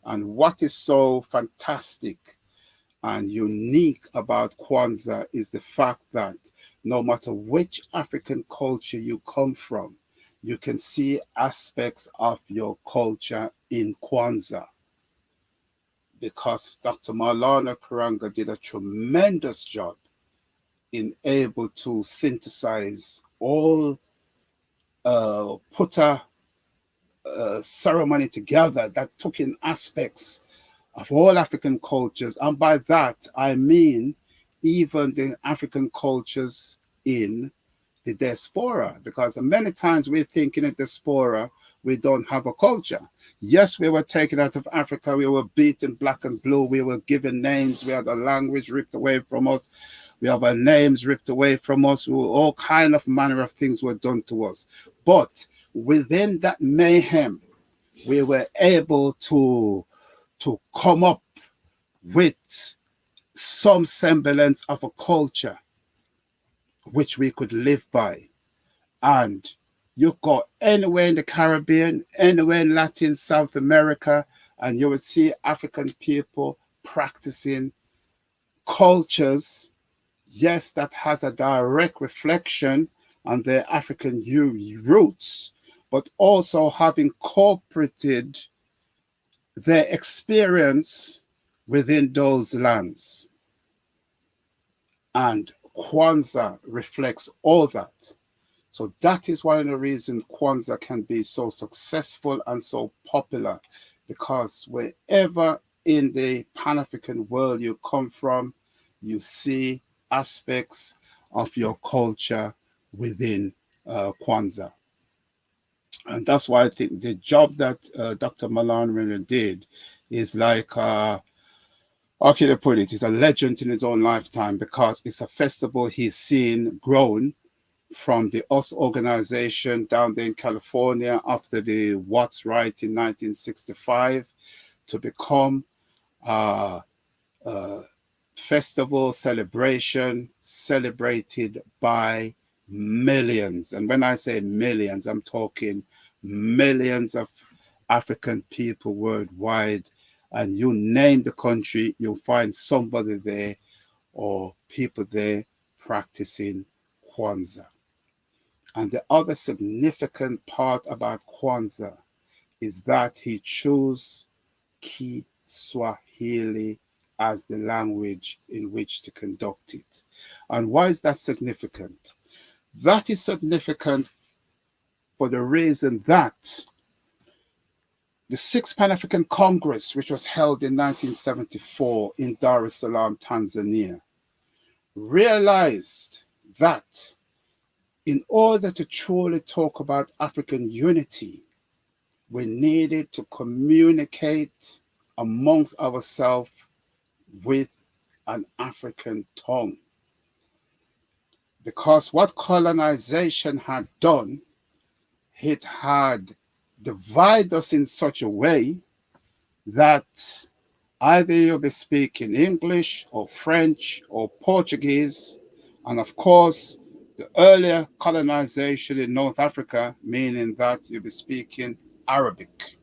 And what is so fantastic and unique about Kwanzaa is the fact that no matter which African culture you come from, you can see aspects of your culture in Kwanzaa. Because Dr. Maulana Karenga did a tremendous job in able to synthesize all, put a ceremony together that took in aspects of all African cultures. And by that, I mean even the African cultures in the diaspora, because many times we think in the diaspora, we don't have a culture. Yes, we were taken out of Africa. We were beaten black and blue. We were given names. We had a language ripped away from us. We have our names ripped away from us. All kind of manner of things were done to us. But within that mayhem, we were able to come up with some semblance of a culture which we could live by. And you go anywhere in the Caribbean, anywhere in Latin, South America, and you would see African people practicing cultures, yes, that has a direct reflection on their African roots, but also have incorporated their experience within those lands. And Kwanzaa reflects all that. So that is one of the reasons Kwanzaa can be so successful and so popular because wherever in the Pan-African world you come from, you see aspects of your culture within Kwanzaa. And that's why I think the job that Dr. Maulana did is like, how can I put it? It's a legend in his own lifetime, because it's a festival he's seen grown from the US organization down there in California after the What's Right in 1965 to become a festival celebration celebrated by millions. And when I say millions, I'm talking millions of African people worldwide. And you name the country, you'll find somebody there or people there practicing Kwanzaa. And the other significant part about Kwanzaa is that he chose Kiswahili as the language in which to conduct it. And why is that significant? That is significant for the reason that the Sixth Pan-African Congress, which was held in 1974 in Dar es Salaam, Tanzania, realized that in order to truly talk about African unity, we needed to communicate amongst ourselves with an African tongue. Because what colonization had done, it had divided us in such a way that either you'll be speaking English or French or Portuguese, and of course, the earlier colonization in North Africa, meaning that you'll be speaking Arabic.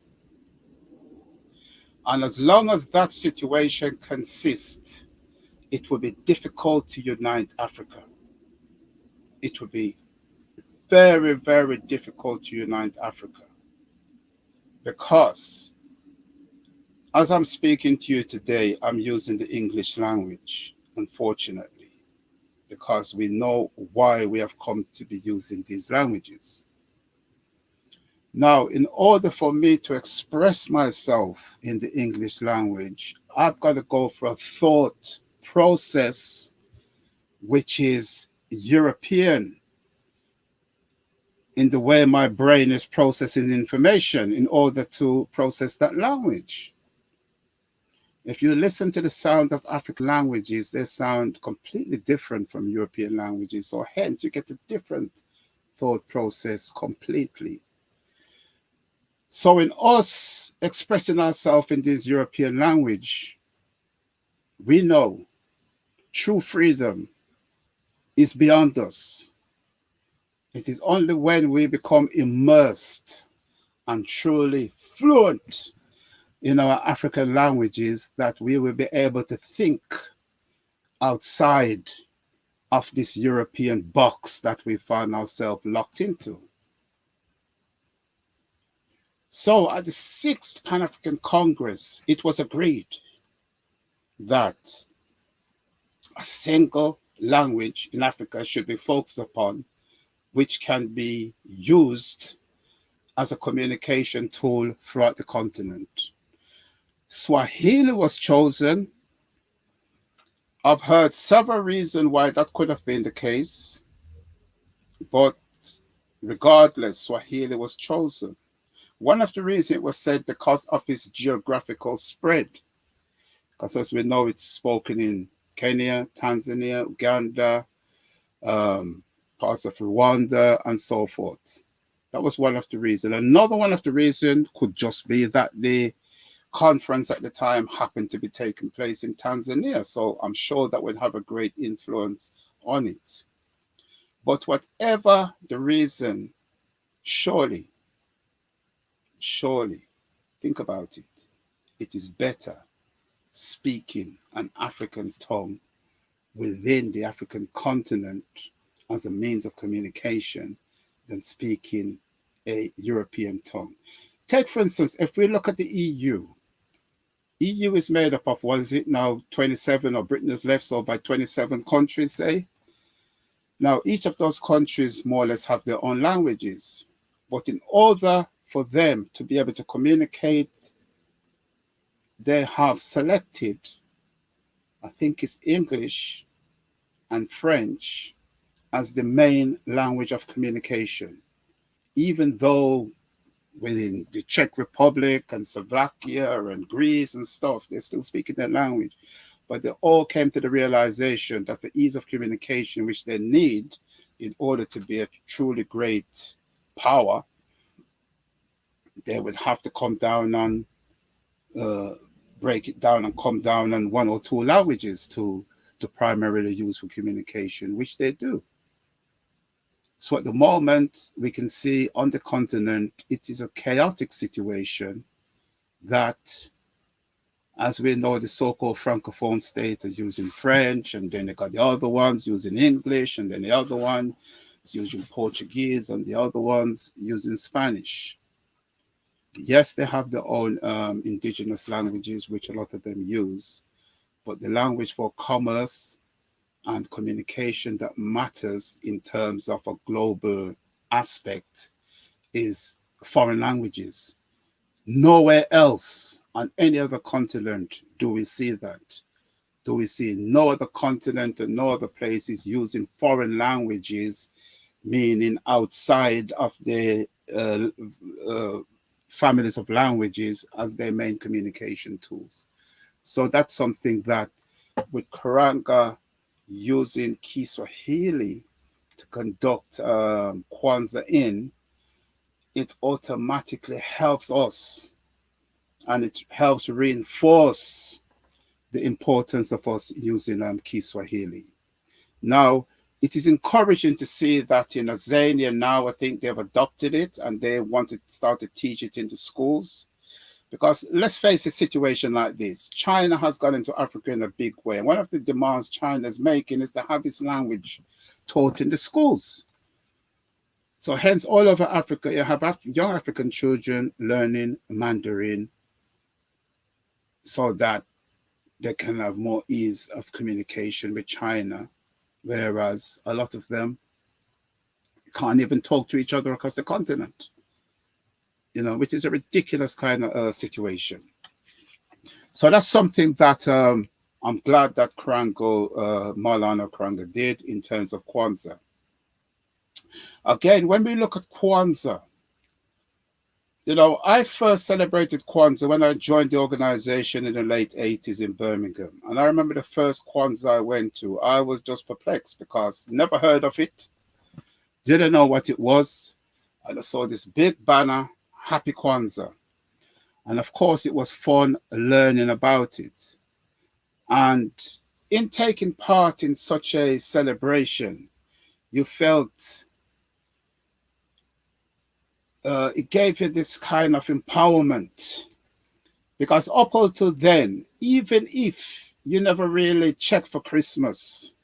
And as long as that situation consists, it will be difficult to unite Africa. It will be very, very difficult to unite Africa. Because as I'm speaking to you today, I'm using the English language, unfortunately, because we know why we have come to be using these languages. Now, in order for me to express myself in the English language, I've got to go for a thought process which is European in the way my brain is processing information in order to process that language. If you listen to the sound of African languages, they sound completely different from European languages. So hence you get a different thought process completely. So in us expressing ourselves in this European language, we know true freedom is beyond us. It is only when we become immersed and truly fluent in our African languages that we will be able to think outside of this European box that we find ourselves locked into. So at the Sixth Pan-African Congress, it was agreed that a single language in Africa should be focused upon, which can be used as a communication tool throughout the continent. Swahili was chosen. I've heard several reasons why that could have been the case, but regardless, Swahili was chosen. One of the reasons it was said because of its geographical spread, because as we know, it's spoken in Kenya, Tanzania, Uganda, parts of Rwanda, and so forth. That was one of the reasons. Another one of the reasons could just be that the conference at the time happened to be taking place in Tanzania. So I'm sure that would have a great influence on it. But whatever the reason, surely, think about it. It is better speaking an African tongue within the African continent as a means of communication than speaking a European tongue. Take, for instance, if we look at the EU, EU is made up of, what is it now, 27, or Britain has left, so by 27 countries, say. Now, each of those countries more or less have their own languages. But in order for them to be able to communicate they have selected, I think it's English and French, as the main language of communication, even though within the Czech Republic and Slovakia and Greece and stuff, they're still speaking their language. But they all came to the realization that the ease of communication, which they need in order to be a truly great power, they would have to come down on, uh, break it down and come down on one or two languages to primarily use for communication, which they do. So at the moment, we can see on the continent, it is a chaotic situation that, as we know, the so-called Francophone states are using French, and then they got the other ones using English, and then the other one is using Portuguese, and the other ones using Spanish. Yes, they have their own indigenous languages, which a lot of them use, but the language for commerce and communication that matters in terms of a global aspect is foreign languages. Nowhere else on any other continent do we see that. Do we see no other continent and no other places using foreign languages, meaning outside of the families of languages, as their main communication tools? So that's something that, with Karanga using Kiswahili to conduct Kwanzaa in, it automatically helps us, and it helps reinforce the importance of us using Kiswahili. Now, it is encouraging to see that in Azania now, I think they've adopted it and they want to start to teach it in the schools. Because let's face a situation like this. China has gone into Africa in a big way. And one of the demands China is making is to have its language taught in the schools. So hence, all over Africa, you have young African children learning Mandarin so that they can have more ease of communication with China, whereas a lot of them can't even talk to each other across the continent, which is a ridiculous kind of situation. So that's something that I'm glad that Maulana Karenga did in terms of Kwanzaa. Again, when we look at Kwanzaa, I first celebrated Kwanzaa when I joined the organization in the late 80s in Birmingham. And I remember the first Kwanzaa I went to, I was just perplexed because never heard of it, didn't know what it was. And I saw this big banner, Happy Kwanzaa. And of course, it was fun learning about it. And in taking part in such a celebration, you felt it gave you this kind of empowerment. Because up until then, even if you never really checked for Christmas,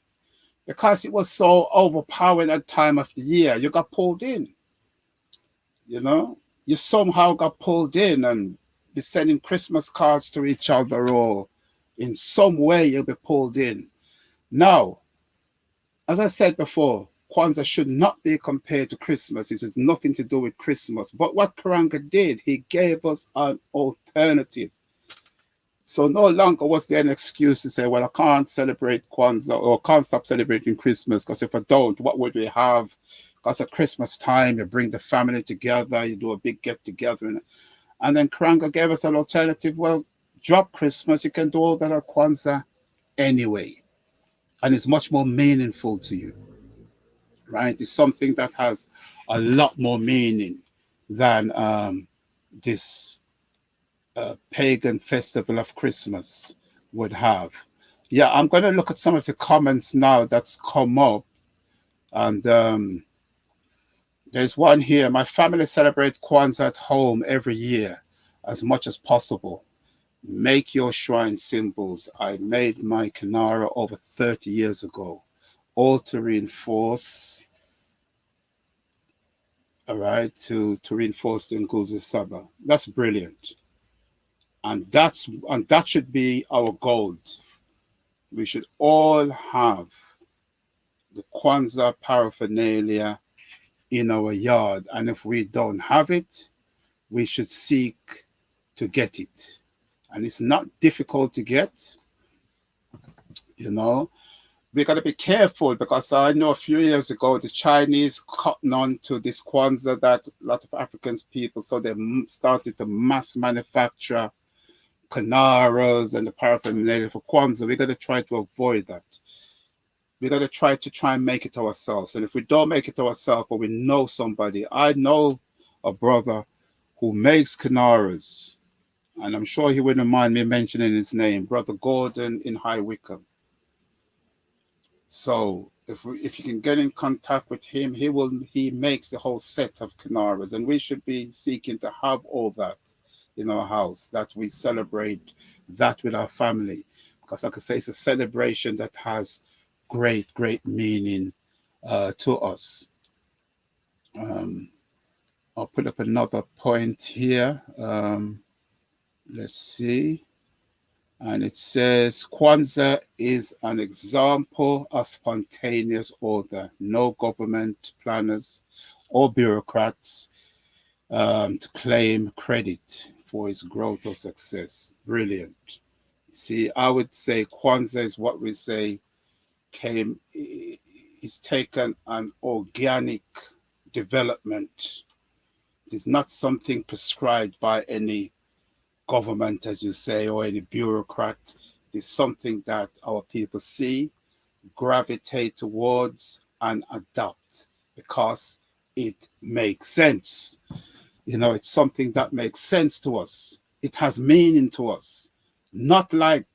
because it was so overpowering at time of the year, you got pulled in. You somehow got pulled in and be sending Christmas cards to each other, or in some way you'll be pulled in. Now, as I said before, Kwanzaa should not be compared to Christmas. It has nothing to do with Christmas. But what Karenga did, he gave us an alternative. So no longer was there an excuse to say, well, I can't celebrate Kwanzaa or can't stop celebrating Christmas, because if I don't, what would we have? Because at Christmas time, you bring the family together, you do a big get together. And then Karenga gave us an alternative. Well, drop Christmas, you can do all that at Kwanzaa anyway. And it's much more meaningful to you, right? It's something that has a lot more meaning than this pagan festival of Christmas would have. Yeah, I'm going to look at some of the comments now that's come up. And there's one here. My family celebrates Kwanzaa at home every year as much as possible. Make your shrine symbols. I made my Kinara over 30 years ago, all to reinforce, all right, to reinforce the Nguzi Saba. That's brilliant. And that should be our goal. We should all have the Kwanzaa paraphernalia in our yard. And if we don't have it, we should seek to get it. and it's not difficult to get. You know, we got to be careful, because I know a few years ago the Chinese cotton on to this Kwanzaa that a lot of Africans people, so they started to mass manufacture Kanaras and the paraphernalia for Kwanzaa. We got to try to avoid that. We got to try and make it ourselves. And if we don't make it ourselves, or we know somebody, I know a brother who makes Kanaras, and I'm sure he wouldn't mind me mentioning his name, Brother Gordon in High Wycombe. So if you can get in contact with him, he makes the whole set of Kanaras, and we should be seeking to have all that in our house, that we celebrate that with our family, because like I say, it's a celebration that has great meaning to us. I'll put up another point here. Let's see. And it says, Kwanzaa is an example of spontaneous order. No government planners or bureaucrats to claim credit for its growth or success. Brilliant. See, I would say Kwanzaa is what we say is taken an organic development. It is not something prescribed by any government, as you say, or any bureaucrat. It is something that our people see, gravitate towards, and adopt because it makes sense. You know, it's something that makes sense to us. It has meaning to us. Not like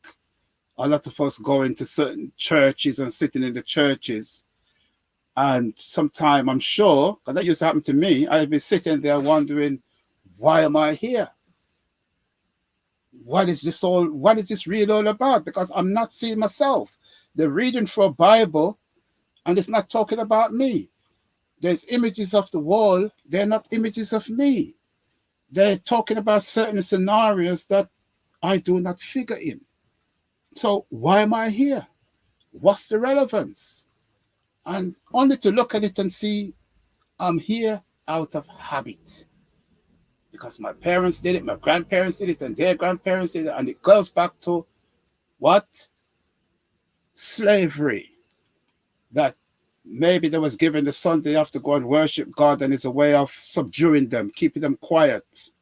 a lot of us going to certain churches and sitting in the churches, and sometime I'm sure, because that used to happen to me, I'd be sitting there wondering, why am I here? What is this really all about? Because I'm not seeing myself. They're reading for a Bible and it's not talking about me. There's images of the wall. They're not images of me. They're talking about certain scenarios that I do not figure in. So why am I here? What's the relevance? And only to look at it and see I'm here out of habit. Because my parents did it, my grandparents did it, and their grandparents did it. And it goes back to what? Slavery. That maybe they was given the Sunday have to go and worship God, and it's a way of subduing them, keeping them quiet,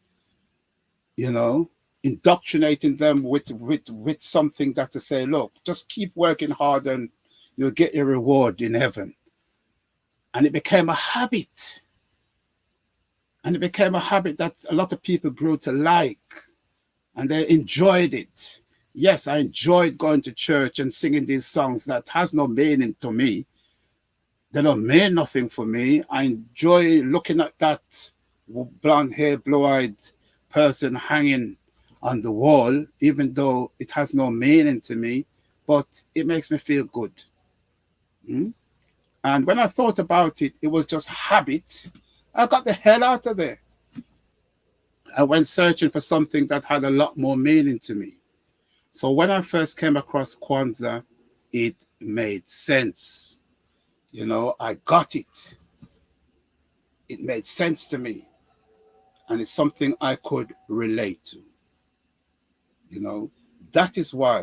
you know, indoctrinating them with something that to say, look, just keep working hard and you'll get your reward in heaven. And it became a habit. And it became a habit that a lot of people grew to like, and they enjoyed it. Yes, I enjoyed going to church and singing these songs that has no meaning to me. They don't mean nothing for me. I enjoy looking at that blonde hair, blue-eyed person hanging on the wall, even though it has no meaning to me, but it makes me feel good. And when I thought about it, it was just habit. I got the hell out of there. I went searching for something that had a lot more meaning to me. So when I first came across Kwanzaa, it made sense. You know, I got it. It made sense to me. And it's something I could relate to. You know, that is why,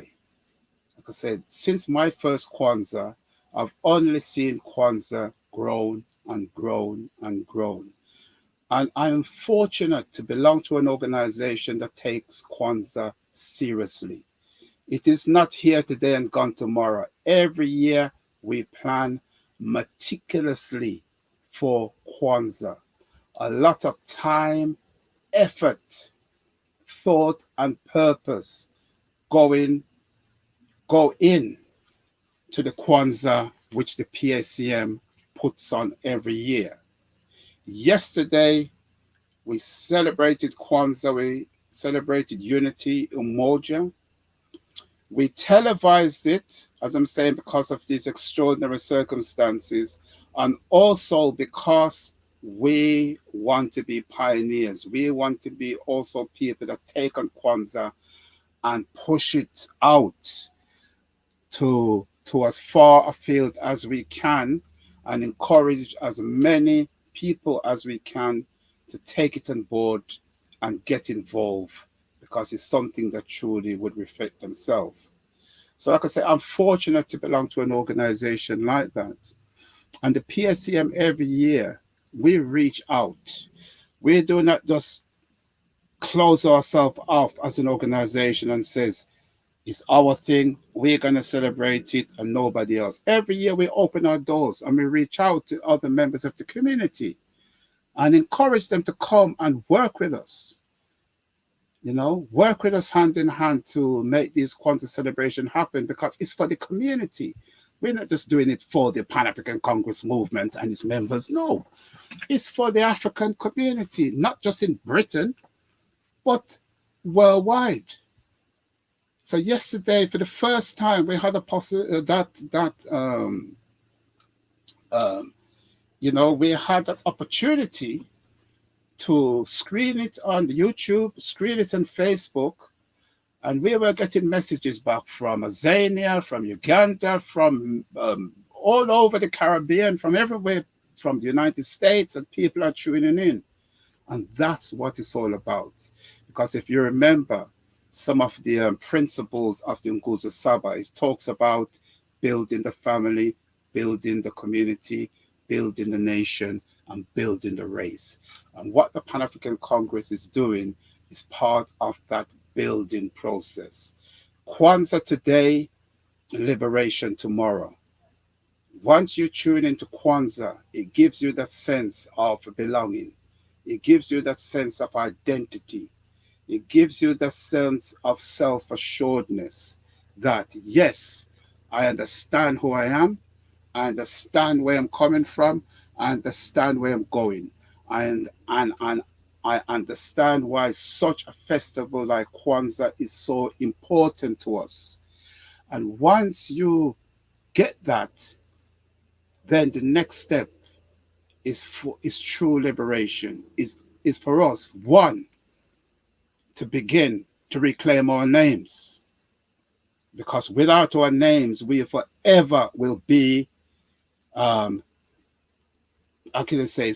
like I said, since my first Kwanzaa, I've only seen Kwanzaa grown and grown and grown. And I'm fortunate to belong to an organization that takes Kwanzaa seriously. It is not here today and gone tomorrow. Every year we plan meticulously for Kwanzaa. A lot of time, effort, thought, and purpose go in to the Kwanzaa which the PACM puts on every year. Yesterday, we celebrated Kwanzaa, we celebrated unity, Umoja. We televised it, as I'm saying, because of these extraordinary circumstances, and also because we want to be pioneers. We want to be also people that take on Kwanzaa and push it out to as far afield as we can, and encourage as many people as we can to take it on board and get involved, because it's something that truly would reflect themselves. So like I say, I'm fortunate to belong to an organization like that. And the PACM every year, we reach out. We do not just close ourselves off as an organization and says, it's our thing, we're going to celebrate it and nobody else. Every year we open our doors and we reach out to other members of the community and encourage them to come and work with us. Work with us hand in hand to make this Kwanzaa celebration happen, because it's for the community. We're not just doing it for the Pan-African Congress movement and its members. No, it's for the African community, not just in Britain, but worldwide. So yesterday, for the first time, we had a we had an opportunity to screen it on YouTube, screen it on Facebook, and we were getting messages back from Azania, from Uganda, from all over the Caribbean, from everywhere, from the United States, and people are tuning in. And that's what it's all about. Because if you remember, some of the principles of the Nguzo Saba, it talks about building the family, building the community, building the nation, and building the race. And what the Pan-African Congress is doing is part of that building process. Kwanzaa today, liberation tomorrow. Once you tune into Kwanzaa, it gives you that sense of belonging. It gives you that sense of identity. It gives you that sense of self-assuredness that, yes, I understand who I am. I understand where I'm coming from. I understand where I'm going. And I understand why such a festival like Kwanzaa is so important to us. And once you get that, then the next step is true liberation. Is for us, one, to begin to reclaim our names. Because without our names, we forever will be, how can I say,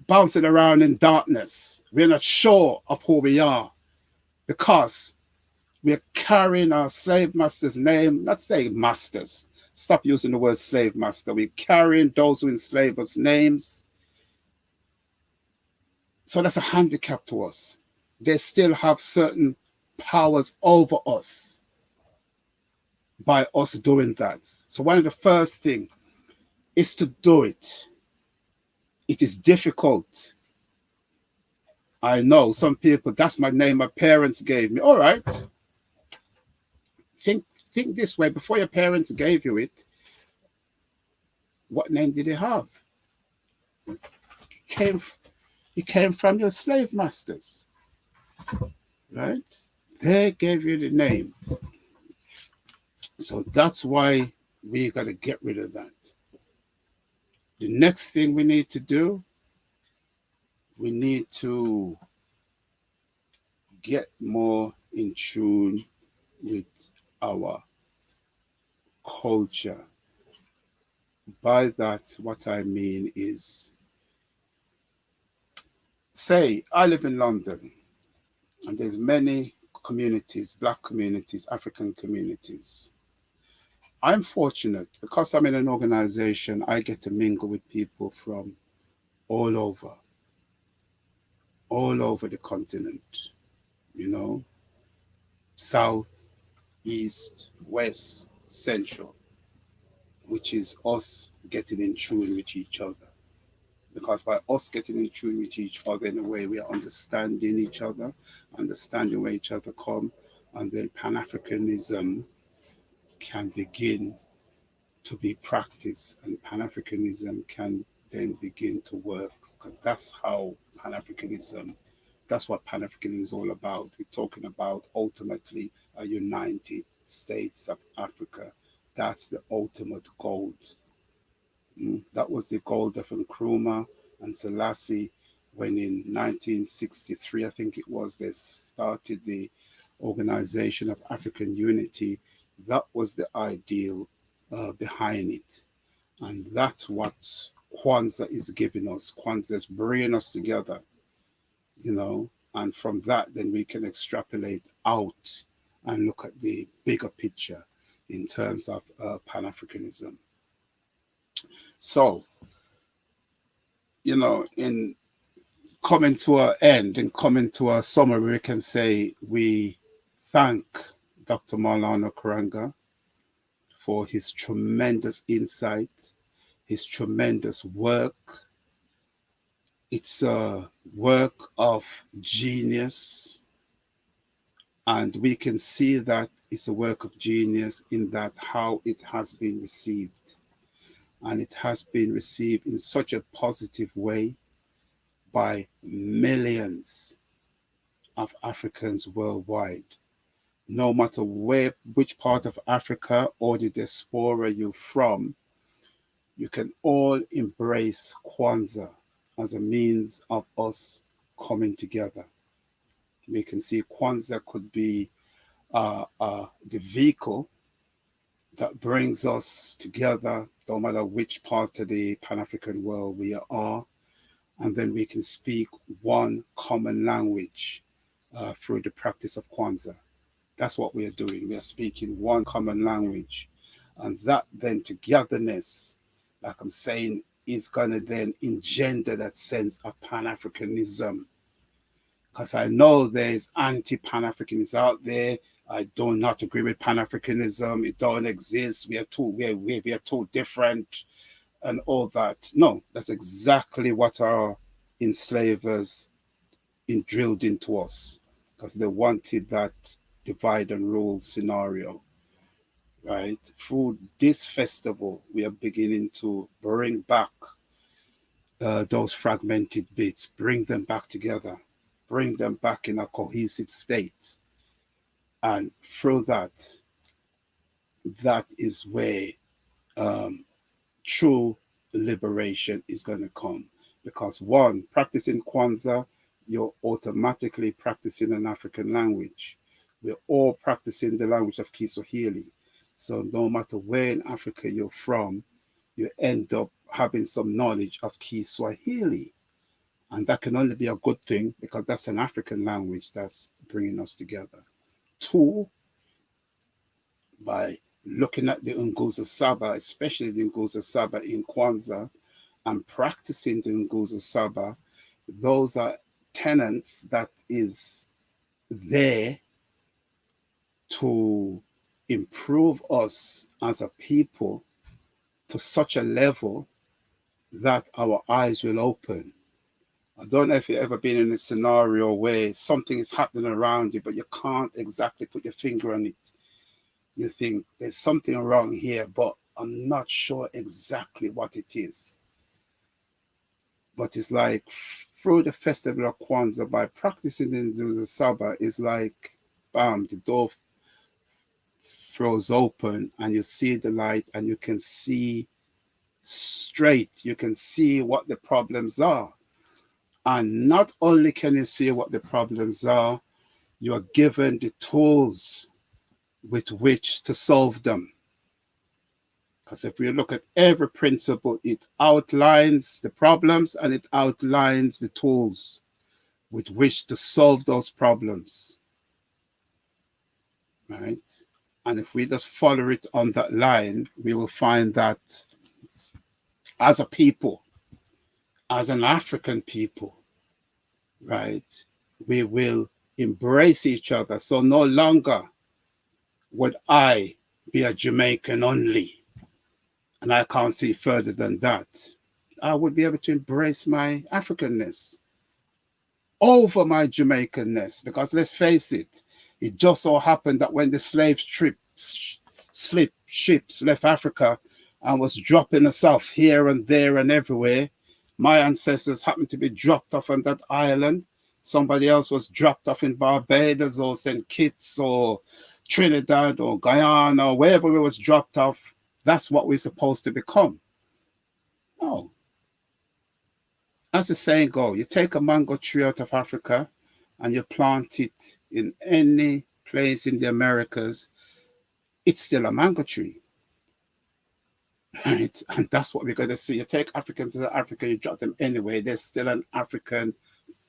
bouncing around in darkness. We're not sure of who we are because we're carrying our slave master's name, not saying masters. Stop using the word slave master. We're carrying those who enslave us names. So that's a handicap to us. They still have certain powers over us by us doing that. So one of the first things is to do it. It is difficult. I know some people, that's my name my parents gave me. All right. Think this way. Before your parents gave you it, what name did they have? It came from your slave masters, right? They gave you the name. So that's why we got to get rid of that. The next thing we need to do, we need to get more in tune with our culture. By that, what I mean is, say, I live in London, and there's many communities, Black communities, African communities. I'm fortunate because I'm in an organization, I get to mingle with people from all over the continent, South, East, West, Central, which is us getting in tune with each other. Because by us getting in tune with each other in a way, we are understanding each other, understanding where each other come, and then Pan-Africanism can begin to be practiced, and Pan-Africanism can then begin to work. Because that's how Pan-Africanism, that's what Pan-Africanism is all about. We're talking about ultimately a United States of Africa. That's the ultimate goal. That was the goal of Nkrumah and Selassie when in 1963, I think it was, they started the Organization of African Unity. That was the ideal behind it. And that's what Kwanzaa is giving us. Kwanzaa is bringing us together, And from that, then we can extrapolate out and look at the bigger picture in terms of Pan-Africanism. So, in coming to our end and coming to our summary, we can say we thank Dr. Maulana Karenga for his tremendous insight, his tremendous work. It's a work of genius, and we can see that it's a work of genius in that how it has been received. And it has been received in such a positive way by millions of Africans worldwide. No matter which part of Africa or the diaspora you're from, you can all embrace Kwanzaa as a means of us coming together. We can see Kwanzaa could be the vehicle that brings us together, no matter which part of the Pan-African world we are, and then we can speak one common language through the practice of Kwanzaa. That's what we are doing. We are speaking one common language, and that then togetherness, like I'm saying, is going to then engender that sense of Pan-Africanism. Because I know there's anti-Pan-Africanism out there. I do not agree with Pan-Africanism. It don't exist. We are too different and all that. No, that's exactly what our enslavers drilled into us, because they wanted that divide and rule scenario, right? Through this festival, we are beginning to bring back those fragmented bits, bring them back together, bring them back in a cohesive state. And through that, that is where true liberation is going to come. Because one, practicing Kwanzaa, you're automatically practicing an African language. We're all practicing the language of Kiswahili. So no matter where in Africa you're from, you end up having some knowledge of Kiswahili. And that can only be a good thing, because that's an African language that's bringing us together. Two, by looking at the Nguzo Saba, especially the Nguzo Saba in Kwanzaa, and practicing the Nguzo Saba, those are tenets that is there to improve us as a people to such a level that our eyes will open. I don't know if you've ever been in a scenario where something is happening around you, but you can't exactly put your finger on it. You think there's something wrong here, but I'm not sure exactly what it is. But it's like through the festival of Kwanzaa, by practicing the Nguzo Saba, it's like, bam, the door throws open and you see the light and you can see straight. You can see what the problems are. And not only can you see what the problems are, you are given the tools with which to solve them. Because if we look at every principle, it outlines the problems and it outlines the tools with which to solve those problems. Right? And if we just follow it on that line, we will find that as a people, as an African people, right, we will embrace each other. So no longer would I be a Jamaican only, and I can't see further than that. I would be able to embrace my Africanness over my Jamaicanness, because let's face it, it just so happened that when the slave ships left Africa and was dropping us off here and there and everywhere, my ancestors happened to be dropped off on that island. Somebody else was dropped off in Barbados or St. Kitts or Trinidad or Guyana or wherever we was dropped off. That's what we're supposed to become. No. As the saying goes, you take a mango tree out of Africa and you plant it in any place in the Americas, it's still a mango tree. Right? And that's what we're going to see. You take Africans to Africa, you drop them anyway, they're still an African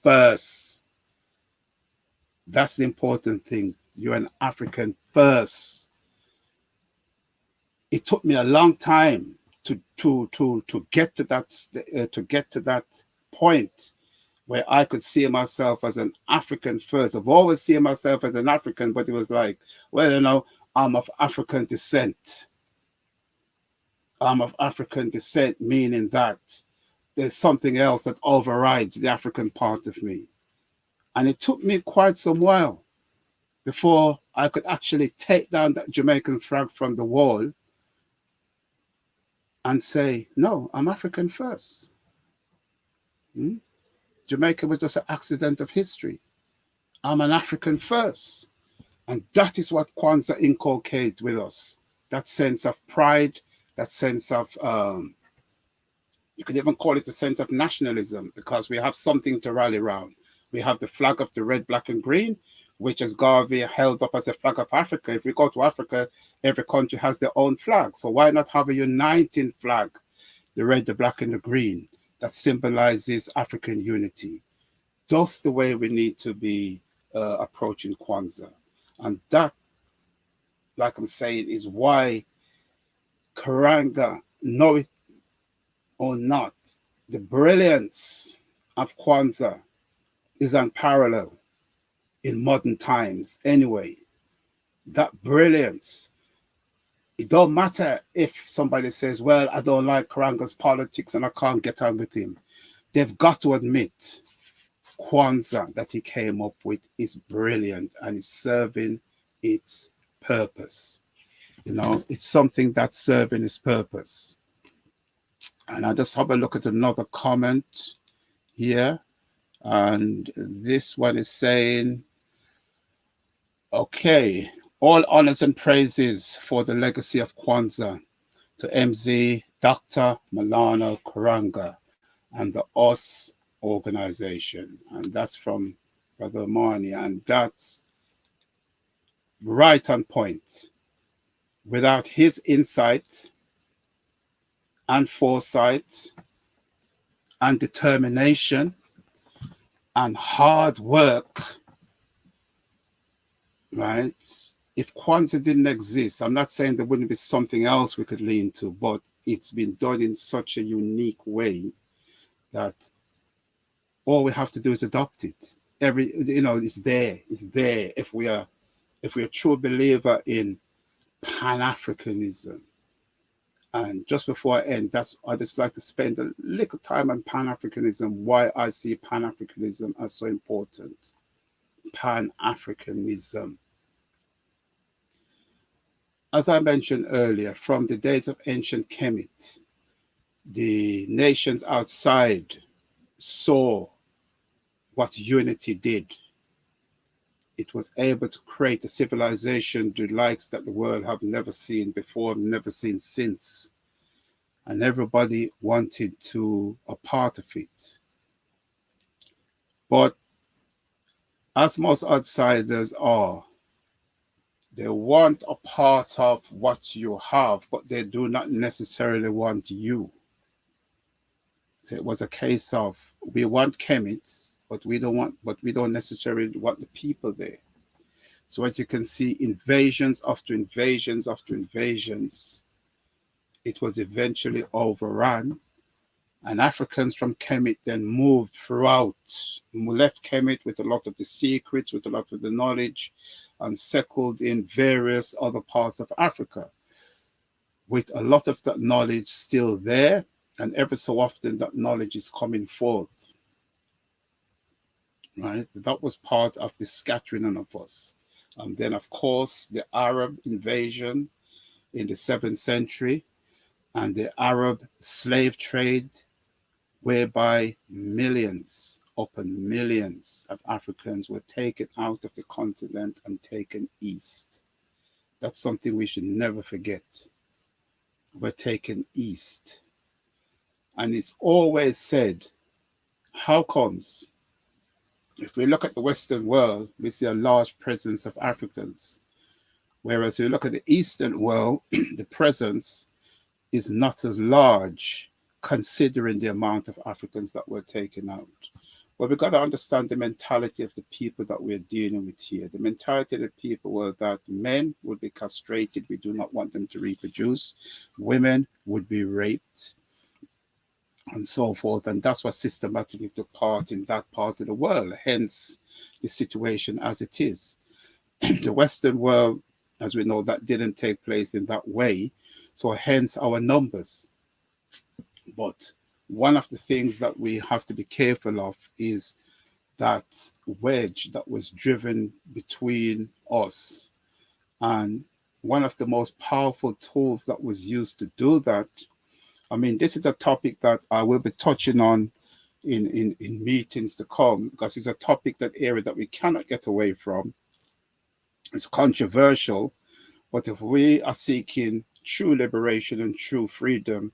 first. That's the important thing. You're an African first. It took me a long time to get to that point where I could see myself as an African first. I've always seen myself as an African, but it was like, well, I'm of African descent. I'm of African descent, meaning that there's something else that overrides the African part of me. And it took me quite some while before I could actually take down that Jamaican flag from the wall and say, no, I'm African first. Hmm? Jamaica was just an accident of history. I'm an African first. And that is what Kwanzaa inculcates with us. That sense of pride, that sense of, you could even call it a sense of nationalism, because we have something to rally around. We have the flag of the red, black, and green, which is Garvey held up as the flag of Africa. If we go to Africa, every country has their own flag. So why not have a uniting flag, the red, the black, and the green, that symbolizes African unity? That's the way we need to be approaching Kwanzaa. And that, like I'm saying, is why Karenga, know it or not, the brilliance of Kwanzaa is unparalleled in modern times anyway. That brilliance, it don't matter if somebody says, well, I don't like Karenga's politics and I can't get on with him. They've got to admit Kwanzaa that he came up with is brilliant and is serving its purpose. It's something that's serving its purpose. And I just have a look at another comment here. And this one is saying, okay, all honors and praises for the legacy of Kwanzaa to MZ, Dr. Maulana Karenga, and the US organization. And that's from Brother Imani. And that's right on point. Without his insight and foresight and determination and hard work, right? If Kwanzaa didn't exist, I'm not saying there wouldn't be something else we could lean to, but it's been done in such a unique way that all we have to do is adopt it. It's there. It's there. If we're a true believer in Pan-Africanism. And just before I end, I just like to spend a little time on Pan-Africanism, why I see Pan-Africanism as so important. Pan-Africanism. As I mentioned earlier, from the days of ancient Kemet, the nations outside saw what unity did. It was able to create a civilization the likes that the world have never seen before, never seen since. And everybody wanted to a part of it. But as most outsiders are, they want a part of what you have, but they do not necessarily want you. So it was a case of, we want Kemet, but we don't necessarily want the people there. So as you can see, invasions after invasions after invasions, it was eventually overrun. And Africans from Kemet then moved throughout, left Kemet with a lot of the secrets, with a lot of the knowledge, and settled in various other parts of Africa, with a lot of that knowledge still there, and ever so often that knowledge is coming forth. Right? That was part of the scattering of us. And then, of course, the Arab invasion in the 7th century and the Arab slave trade, whereby millions upon millions of Africans were taken out of the continent and taken east. That's something we should never forget. We're taken east. And it's always said, how comes? If we look at the Western world, we see a large presence of Africans. Whereas if we look at the Eastern world, the presence is not as large, considering the amount of Africans that were taken out. Well, we've got to understand the mentality of the people that we're dealing with here. The mentality of the people were that men would be castrated. We do not want them to reproduce. Women would be raped and so forth. And that's what systematically took part in that part of the world, hence the situation as it is. The Western world, as we know, that didn't take place in that way. So hence our numbers. But one of the things that we have to be careful of is that wedge that was driven between us. And one of the most powerful tools that was used to do that, I mean, this is a topic that I will be touching on in meetings to come, because it's a topic, that area that we cannot get away from. It's controversial, but if we are seeking true liberation and true freedom,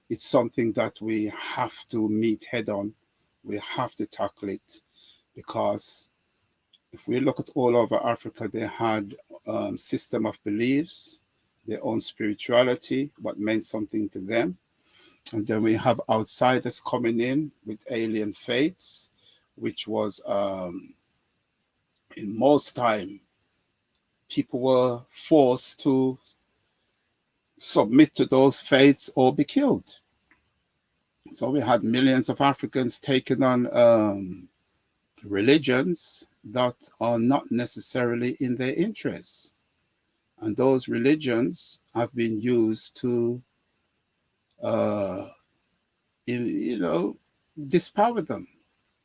it's something that we have to meet head on. We have to tackle it, because if we look at all over Africa, they had system of beliefs, their own spirituality, what meant something to them. And then we have outsiders coming in with alien faiths, which was in most time, people were forced to submit to those faiths or be killed. So we had millions of Africans taking on religions that are not necessarily in their interests. And those religions have been used to, uh, you know, dispower them,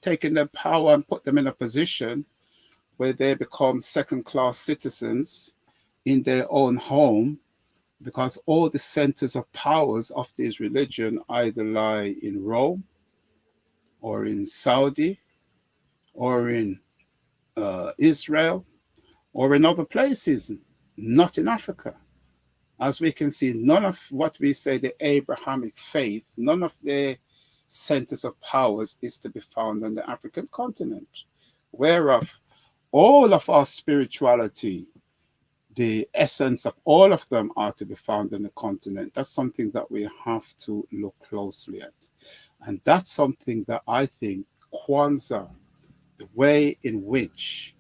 taking their power and put them in a position where they become second-class citizens in their own home, because all the centers of powers of this religion either lie in Rome or in Saudi or in Israel or in other places, not in Africa. As we can see, none of what we say the Abrahamic faith, none of the centers of powers is to be found on the African continent, whereof all of our spirituality, the essence of all of them, are to be found on the continent. That's something that we have to look closely at. And that's something that I think Kwanzaa, the way in which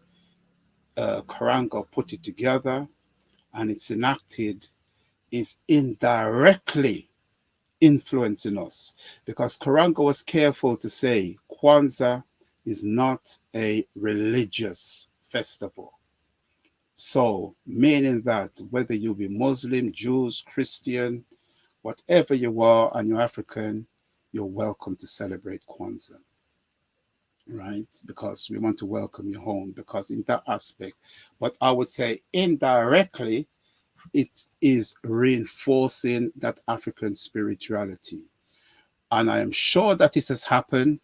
Karenga put it together and it's enacted, is indirectly influencing us, because Karenga was careful to say Kwanzaa is not a religious festival. So, meaning that whether you be Muslim, Jews, Christian, whatever you are, and you're African, you're welcome to celebrate Kwanzaa, right? Because we want to welcome you home, because in that aspect, but I would say indirectly, it is reinforcing that African spirituality. And I am sure that it has happened,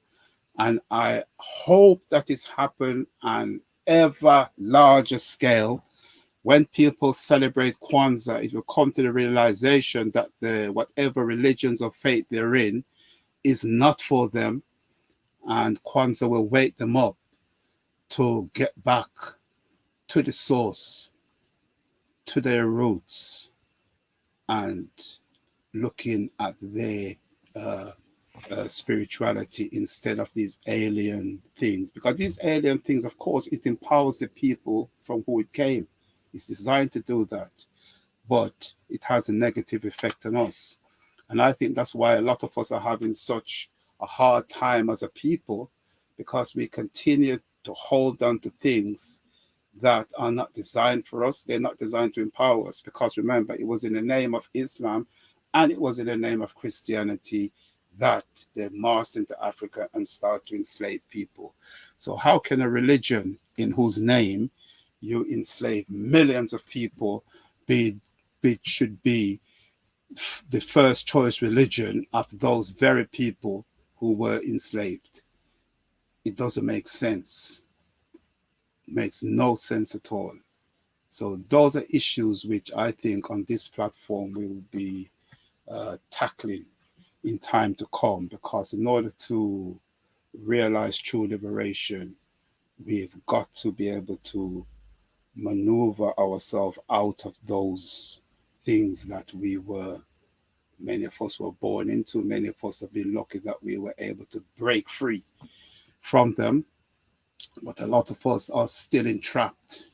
and I hope that it's happened on ever larger scale. When people celebrate Kwanzaa, it will come to the realization that the whatever religions or faith they're in is not for them, and Kwanzaa will wake them up to get back to the source, to their roots, and looking at their spirituality instead of these alien things. Because these alien things, of course, it empowers the people from who it came. It's designed to do that, but it has a negative effect on us. And I think that's why a lot of us are having such a hard time as a people, because we continue to hold on to things that are not designed for us. They're not designed to empower us, because remember, it was in the name of Islam and it was in the name of Christianity that they marched into Africa and started to enslave people. So how can a religion in whose name you enslave millions of people should be the first choice religion of those very people who were enslaved? It doesn't make sense. It makes no sense at all. So those are issues which I think on this platform will be tackling in time to come, because in order to realize true liberation, we've got to be able to maneuver ourselves out of those things that many of us were born into. Many of us have been lucky that we were able to break free from them, but a lot of us are still entrapped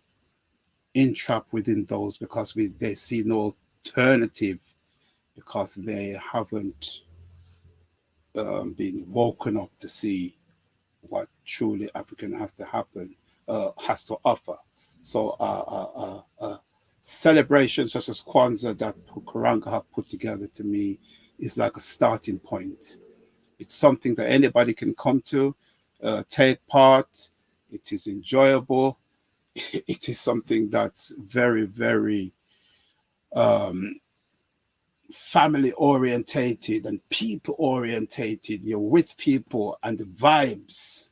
within those because they see no alternative, because they haven't been woken up to see what truly African has to offer. So celebrations such as Kwanzaa that Karenga have put together, to me, is like a starting point. It's something that anybody can come to, take part. It is enjoyable. It is something that's very, very family orientated and people orientated. You're with people and the vibes.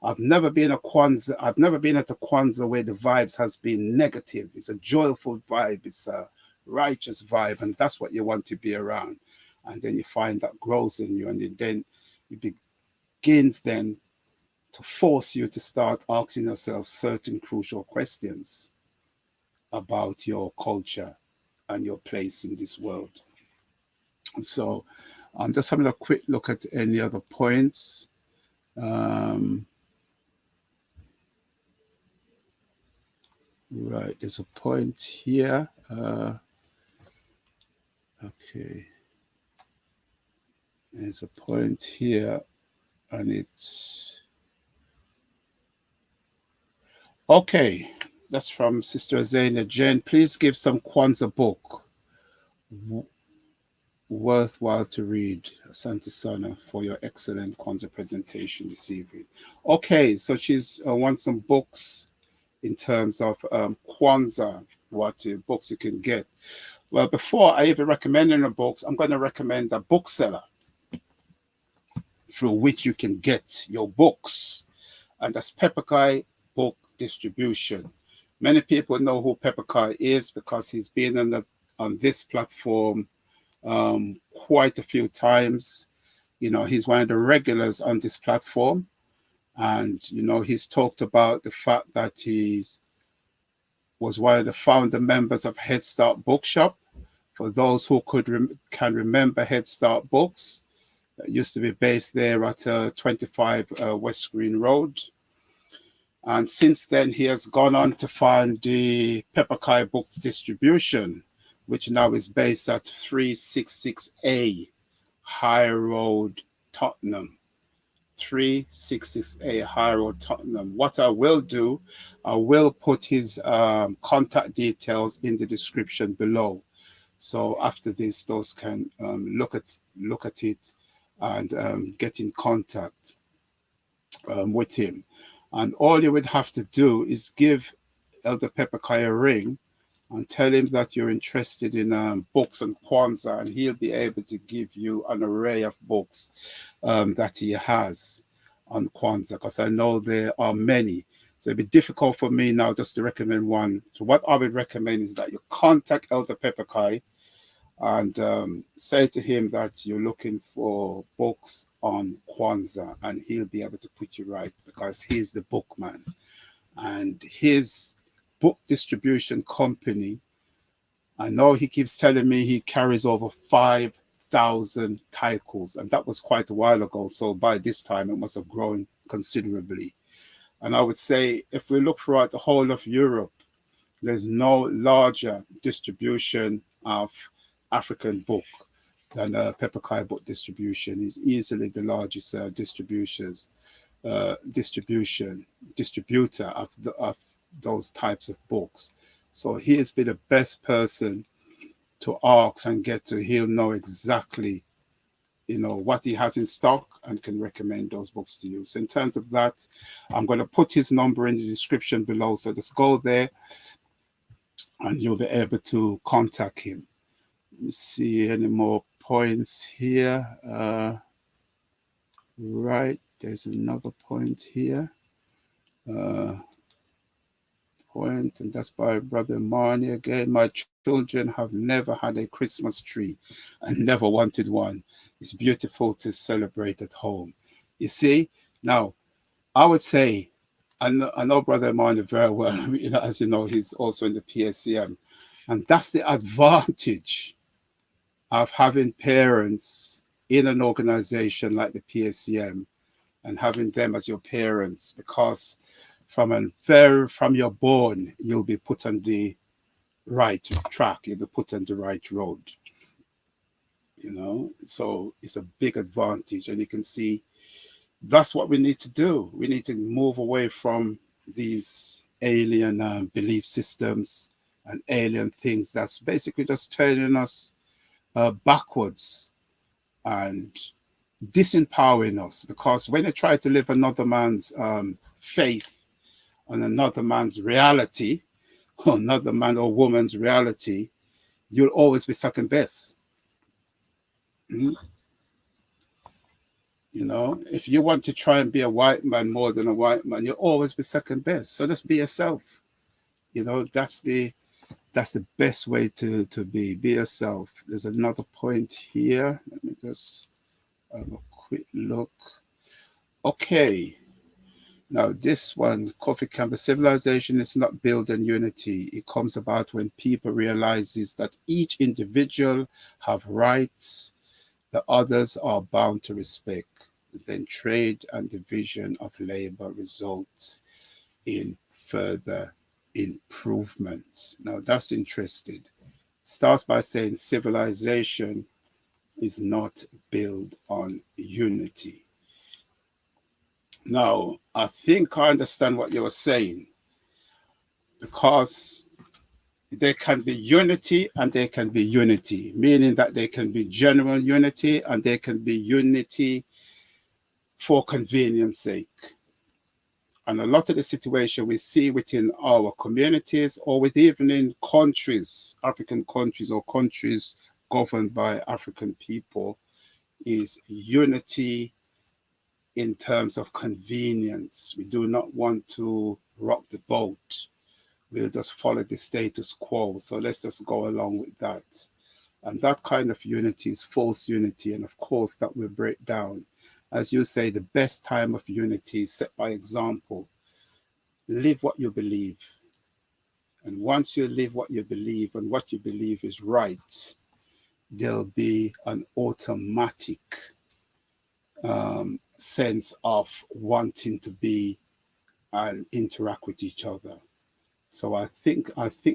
I've never been at a Kwanzaa where the vibes has been negative. It's a joyful vibe. It's a righteous vibe, and that's what you want to be around. And then you find that grows in you, and then it begins then to force you to start asking yourself certain crucial questions about your culture and your place in this world. And so I'm just having a quick look at any other points. Right, there's a point here. Okay. There's a point here, and it's... Okay, that's from Sister Azania Jen. Please give some Kwanzaa book worthwhile to read, Asante Sana, for your excellent Kwanzaa presentation this evening. Okay, so she's wants some books in terms of Kwanzaa, what books you can get. Well, before I even recommend any books, I'm going to recommend a bookseller through which you can get your books, and that's Pepukayi Book Distribution. Many people know who Pepukayi is because he's been on this platform quite a few times. You know, he's one of the regulars on this platform, and you know, he's talked about the fact that was one of the founder members of Head Start Bookshop. For those who can remember Head Start Books, that used to be based there at 25 West Green Road. And since then, he has gone on to found the Pepukayi Book Distribution, which now is based at 366A High Road, Tottenham. 366A High Road, Tottenham. What I will do, I will put his contact details in the description below. So after this, those can look at it and get in contact with him. And all you would have to do is give Elder Pepukayi a ring and tell him that you're interested in books on Kwanzaa, and he'll be able to give you an array of books that he has on Kwanzaa, because I know there are many. So it'd be difficult for me now just to recommend one. So what I would recommend is that you contact Elder Pepukayi and say to him that you're looking for books on Kwanzaa, and he'll be able to put you right, because he's the bookman. And his book distribution company, I know he keeps telling me he carries over 5,000 titles, and that was quite a while ago. So by this time, it must have grown considerably. And I would say if we look throughout the whole of Europe, there's no larger distribution of African book than Pepukayi Book Distribution. Is easily the largest distributor of those types of books. So he has been the best person to ask and get to. He'll know exactly, you know, what he has in stock and can recommend those books to you. So in terms of that, I'm going to put his number in the description below. So just go there and you'll be able to contact him. Let me see any more points here. Right, there's another point here. Point, and that's by Brother Imani again. My children have never had a Christmas tree and never wanted one. It's beautiful to celebrate at home. You see, now I would say, I know Brother Imani very well. You know, as you know, he's also in the PACM, and that's the advantage of having parents in an organization like the PACM and having them as your parents, because from your born, you'll be put on the right track, you'll be put on the right road. So it's a big advantage, and you can see that's what we need to do. We need to move away from these alien belief systems and alien things that's basically just turning us backwards and disempowering us. Because when you try to live another man's faith on another man's reality, or another man or woman's reality, you'll always be second best. If you want to try and be a white man more than a white man, you'll always be second best. So just be yourself. That's the best way to be yourself. There's another point here. Let me just have a quick look. Okay. Now this one, Coffee Campbell, civilization is not built on unity. It comes about when people realizes that each individual have rights that others are bound to respect. Then trade and division of labor results in further improvement. Now that's interesting. Starts by saying civilization is not built on unity. Now, I think I understand what you were saying, because there can be unity and there can be unity, meaning that there can be general unity and there can be unity for convenience sake. And a lot of the situation we see within our communities, or with even in countries, African countries or countries governed by African people, is unity in terms of convenience. We do not want to rock the boat. We'll just follow the status quo. So let's just go along with that. And that kind of unity is false unity. And of course, that will break down. As you say, the best time of unity is set by example. Live what you believe. And once you live what you believe and what you believe is right, there'll be an automatic sense of wanting to be and interact with each other. So I think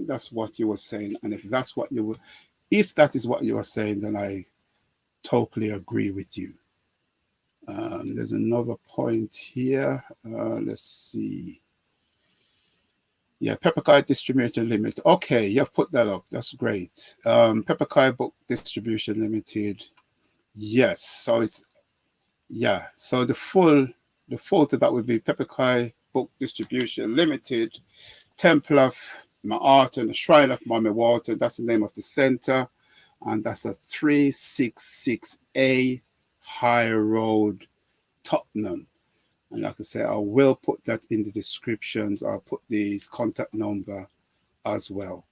that's what you were saying. And if that is what you were saying, then I totally agree with you. There's another point here. Let's see. Yeah, Pepukayi Distribution Limited. Okay, you've put that up. That's great. Pepukayi Book Distribution Limited. Yes. So it's, yeah. So the full to that would be Pepukayi Book Distribution Limited, Temple of Ma'at and the Shrine of Mummy Walter. That's the name of the center. And that's a 366A High Road, Tottenham. And like I say, I will put that in the descriptions. I'll put his contact number as well,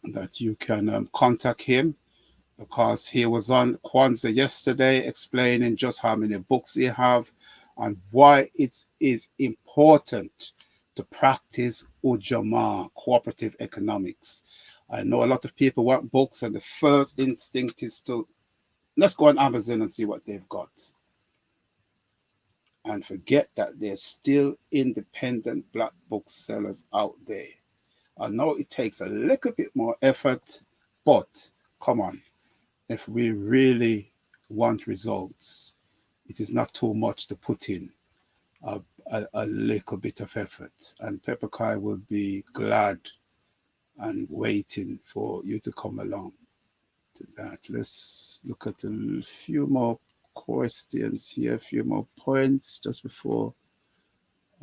that you can contact him, because he was on Kwanzaa yesterday explaining just how many books he have and why it is important to practice Ujamaa, cooperative economics. I know a lot of people want books, and the first instinct is to, let's go on Amazon and see what they've got. And forget that there's still independent black booksellers out there. I know it takes a little bit more effort, but come on, if we really want results, it is not too much to put in a little bit of effort. And Pepukayi will be glad and waiting for you to come along to that. Let's look at a few more questions here, a few more points just before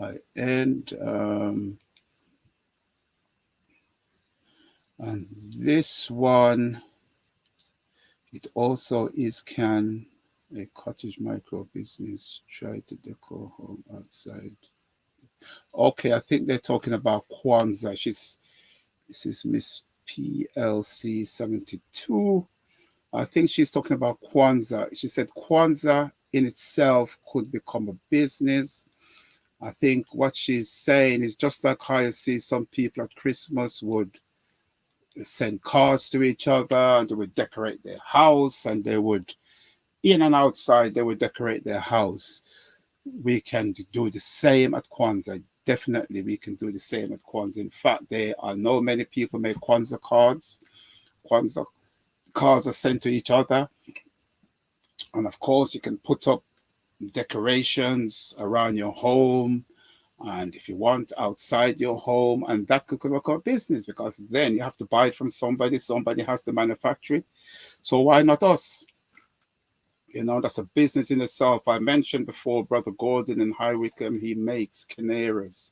I end. And this one, it also is, can a cottage micro business try to decor home outside? Okay, I think they're talking about Kwanzaa. This is Miss PLC 72. I think she's talking about Kwanzaa. She said Kwanzaa in itself could become a business. I think what she's saying is just like how you see some people at Christmas would send cards to each other, and they would decorate their house, and they would, in and outside, they would decorate their house. we can do the same at Kwanzaa. Definitely, we can do the same at Kwanzaa. In fact, I know many people make Kwanzaa cards. Kwanzaa cards are sent to each other. And of course, you can put up decorations around your home, and if you want, outside your home, and that could become a business, because then you have to buy it from somebody. Somebody has to manufacture it. So why not us? You know, that's a business in itself. I mentioned before, Brother Gordon in High Wycombe, he makes canaries.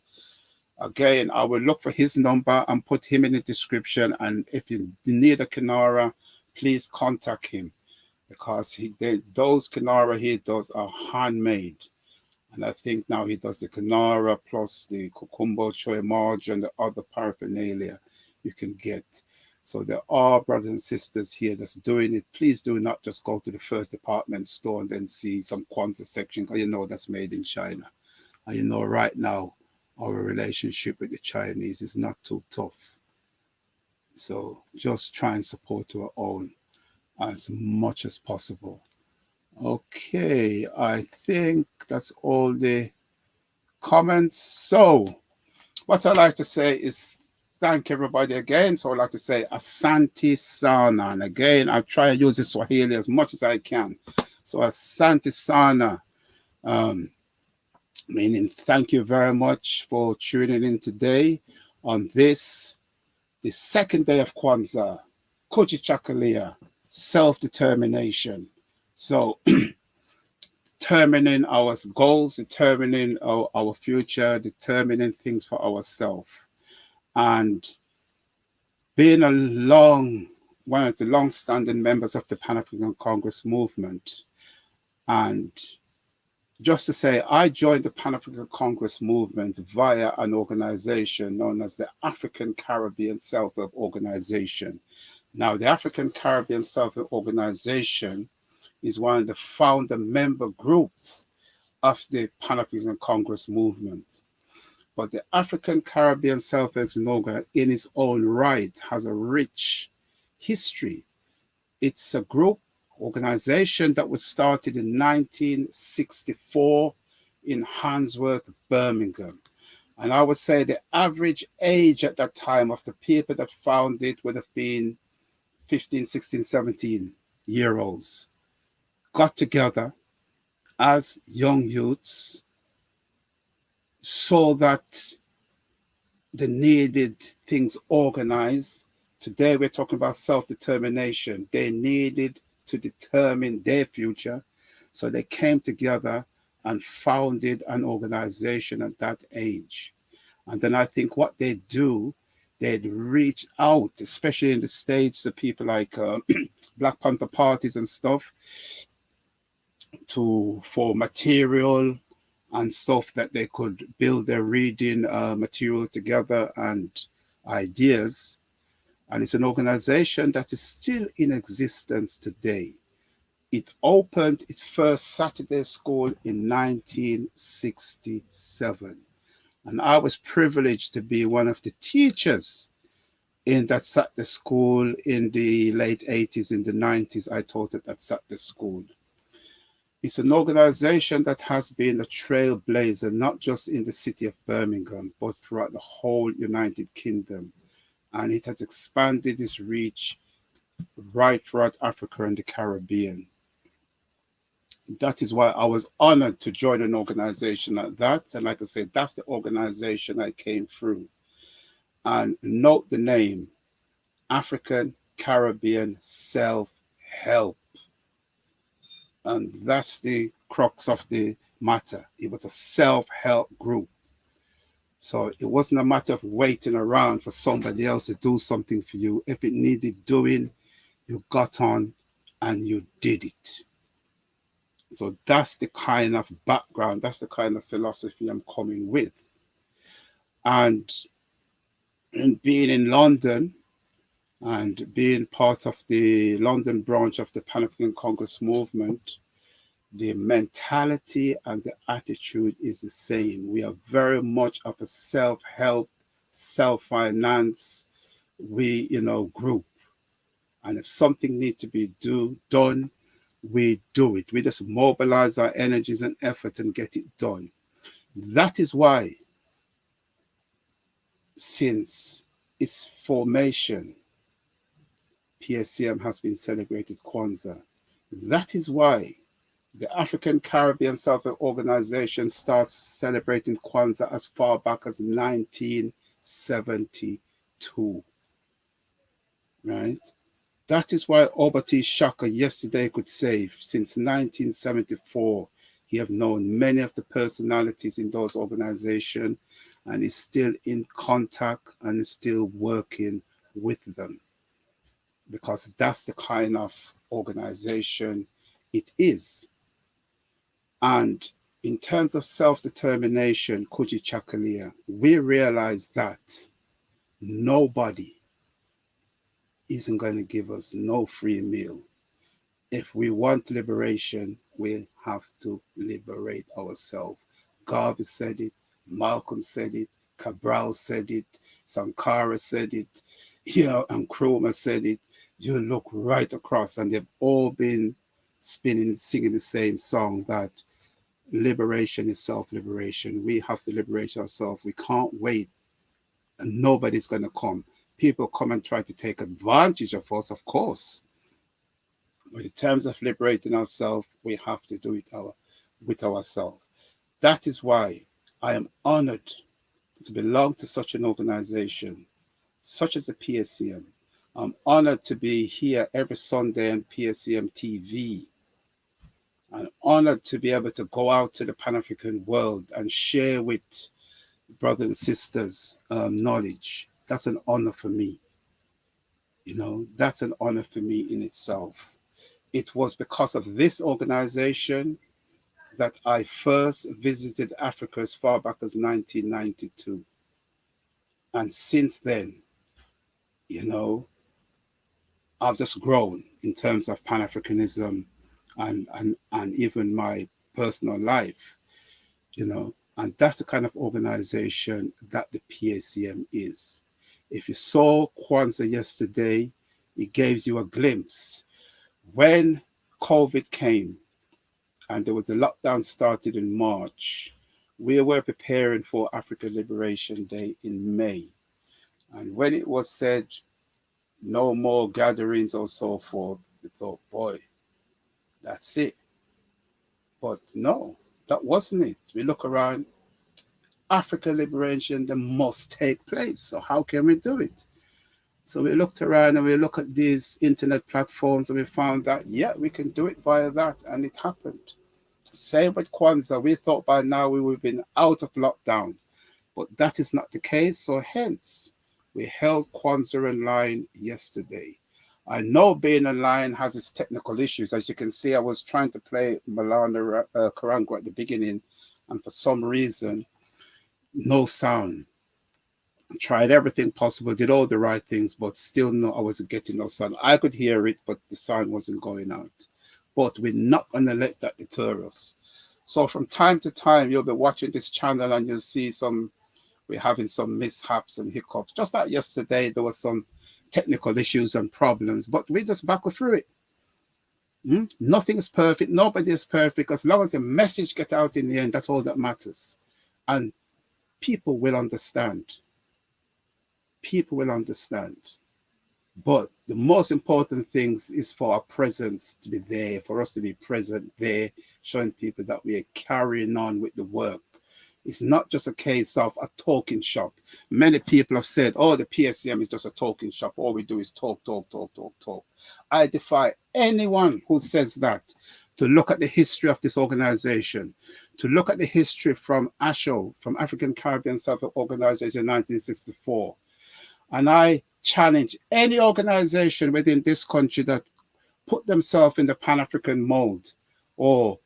Again, I will look for his number and put him in the description. And if you need a canara, please contact him, because those canara he does are handmade. And I think now he does the canara plus the cucumber, choy marge, and the other paraphernalia you can get. So there are brothers and sisters here that's doing it. Please do not just go to the first department store and then see some Kwanzaa section, because you know that's made in China. And you know right now our relationship with the Chinese is not too tough. So just try and support our own as much as possible. Okay, I think that's all the comments. So what I'd like to say is thank everybody again. So I'd like to say Asante Sana. And again, I'll try and use the Swahili as much as I can. So Asante Sana, meaning thank you very much for tuning in today on this, the second day of Kwanzaa, Kujichagulia, self-determination. So determining our goals, determining our future, determining things for ourselves. And being one of the long-standing members of the Pan-African Congress movement. And just to say, I joined the Pan-African Congress movement via an organization known as the African Caribbean Self-Help Organization. Now, the African Caribbean Self-Help Organization is one of the founder member group of the Pan-African Congress movement. But the African Caribbean Self-Help Organization in its own right has a rich history. It's a group organization that was started in 1964 in Handsworth, Birmingham. And I would say the average age at that time of the people that founded it would have been 15, 16, 17-year-olds. Got together as young youths, saw that they needed things organized. Today we're talking about self-determination. They needed to determine their future. So they came together and founded an organization at that age. And then I think what they do, they'd reach out, especially in the States, to people like Black Panther parties and stuff, for material and stuff that they could build their reading material together and ideas. And it's an organization that is still in existence today. It opened its first Saturday school in 1967. And I was privileged to be one of the teachers in that Saturday school in the late 80s, in the 90s. I taught at that Saturday school. It's an organization that has been a trailblazer, not just in the city of Birmingham, but throughout the whole United Kingdom. And it has expanded its reach right throughout Africa and the Caribbean. That is why I was honored to join an organization like that. And like I said, that's the organization I came through. And note the name, African Caribbean Self-Help. And that's the crux of the matter. It was a self-help group. So it wasn't a matter of waiting around for somebody else to do something for you. If it needed doing, you got on and you did it. So that's the kind of background, that's the kind of philosophy I'm coming with. And being in London and being part of the London branch of the Pan-African Congress movement, the mentality and the attitude is the same. We are very much of a self-help, self-finance, group. And if something needs to be done, we do it. We just mobilize our energies and effort and get it done. That is why, since its formation, PACM has been celebrated Kwanzaa. That is why the African Caribbean Southern Organization starts celebrating Kwanzaa as far back as 1972. Right? That is why Obati Shaka yesterday could say, since 1974, he have known many of the personalities in those organizations and is still in contact and is still working with them, because that's the kind of organization it is. And in terms of self-determination, Kujichagulia, we realize that nobody isn't going to give us no free meal. If we want liberation, we have to liberate ourselves. Garvey said it, Malcolm said it, Cabral said it, Sankara said it, and Nkrumah said it. You look right across, and they've all been singing the same song, that liberation is self-liberation. We have to liberate ourselves. We can't wait, and nobody's going to come. People come and try to take advantage of us, of course. But in terms of liberating ourselves, we have to do it with ourselves. That is why I am honored to belong to such an organization, such as the PACM. I'm honored to be here every Sunday on PACMTV. I'm honored to be able to go out to the Pan-African world and share with brothers and sisters knowledge. That's an honor for me. That's an honor for me in itself. It was because of this organization that I first visited Africa as far back as 1992. And since then, I've just grown in terms of Pan-Africanism and even my personal life, and that's the kind of organization that the PACM is. If you saw Kwanzaa yesterday, it gives you a glimpse. When COVID came and there was a lockdown started in March, we were preparing for African Liberation Day in May. And when it was said, no more gatherings or so forth, we thought, boy, that's it. But no, that wasn't it. We look around, African liberation, that must take place. So how can we do it? So we looked around and we look at these internet platforms and we found that, yeah, we can do it via that. And it happened. Same with Kwanzaa. We thought by now we would have been out of lockdown, but that is not the case. So hence, we held Kwanzaa online yesterday. I know being online has its technical issues. As you can see, I was trying to play Maulana Karenga at the beginning, and for some reason, no sound. I tried everything possible, did all the right things, but still no, I wasn't getting no sound. I could hear it, but the sound wasn't going out. But we're not going to let that deter us. So from time to time, you'll be watching this channel and you'll see we're having some mishaps and hiccups. Just like yesterday, there was some technical issues and problems, but we just battle through it. Nothing is perfect. Nobody is perfect. As long as the message gets out in the end, that's all that matters. And people will understand. People will understand. But the most important thing is for our presence to be there, for us to be present there, showing people that we are carrying on with the work. It's not just a case of a talking shop. Many people have said, oh, the PACM is just a talking shop. All we do is talk, talk, talk, talk, talk. I defy anyone who says that to look at the history of this organization, to look at the history from ASHO, from African Caribbean Southern Organization in 1964. And I challenge any organization within this country that put themselves in the Pan-African mold or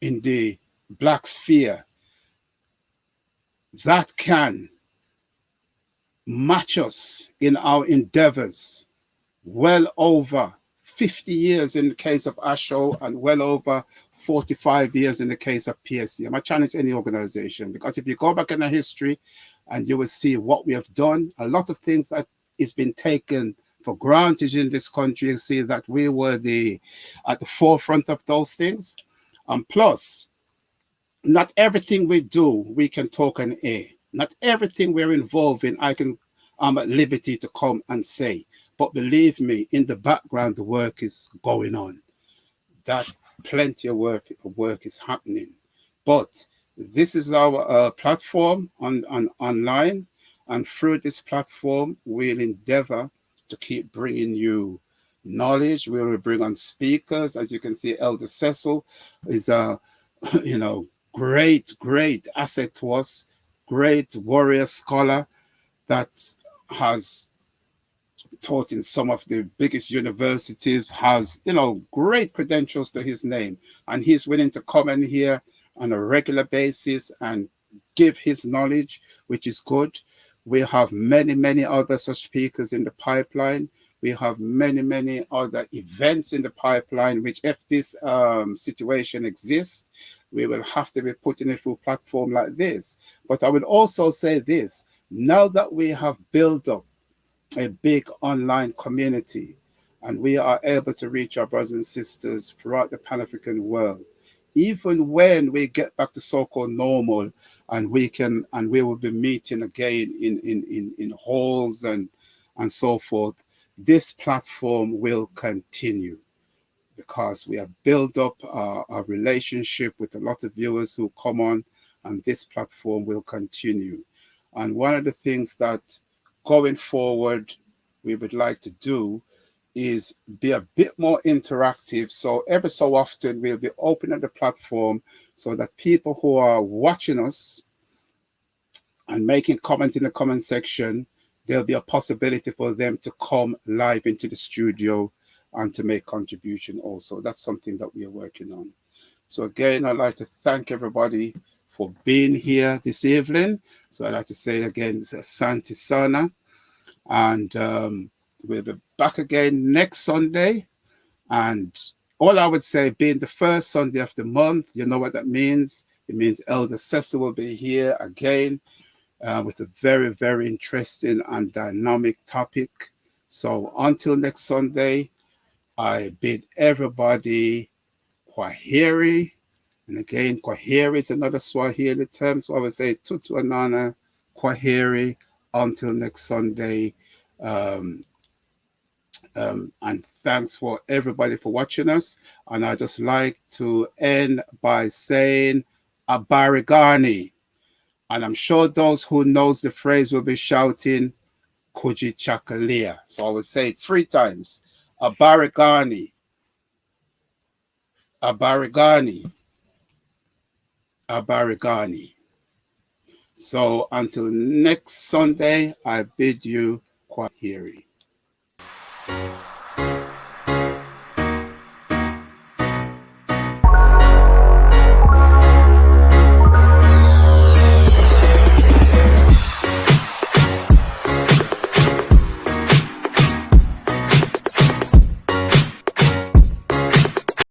in the Black sphere that can match us in our endeavors well over 50 years in the case of ASHO and well over 45 years in the case of PACM. I challenge any organization, because if you go back in the history and you will see what we have done, a lot of things that is been taken for granted in this country and see that we were at the forefront of those things. And plus, not everything we do, we can talk and air. Not everything we're involved in, I'm at liberty to come and say. But believe me, in the background, the work is going on. That plenty of work is happening. But this is our platform online. And through this platform, we'll endeavor to keep bringing you knowledge. We will bring on speakers. As you can see, Elder Cecil is a, great asset to us, great warrior scholar that has taught in some of the biggest universities, has, great credentials to his name. And he's willing to come in here on a regular basis and give his knowledge, which is good. We have many other such speakers in the pipeline. We have many other events in the pipeline, which if this situation exists, we will have to be putting it through a platform like this. But I would also say this, now that we have built up a big online community and we are able to reach our brothers and sisters throughout the Pan-African world, even when we get back to so-called normal and we will be meeting again in halls and so forth, this platform will continue because we have built up a relationship with a lot of viewers who come on, and this platform will continue. And one of the things that going forward we would like to do is be a bit more interactive. So every so often we'll be opening the platform so that people who are watching us and making comment in the comment section, there'll be a possibility for them to come live into the studio and to make contribution also. That's something that we are working on. So again, I'd like to thank everybody for being here this evening. So I'd like to say again, Asante Sana. And we'll be back again next Sunday. And all I would say, being the first Sunday of the month, you know what that means? It means Elder Cecil will be here again with a very interesting and dynamic topic. So until next Sunday, I bid everybody Kwaheri. And again, Kwaheri is another Swahili term. So I would say Tutu Anana, Kwaheri, until next Sunday. And thanks for everybody for watching us. And I just like to end by saying Abarigani. And I'm sure those who knows the phrase will be shouting Kujichagulia. So I would say it 3 times. Abarigani. Abarigani. Abarigani. So until next Sunday, I bid you Kwaheri.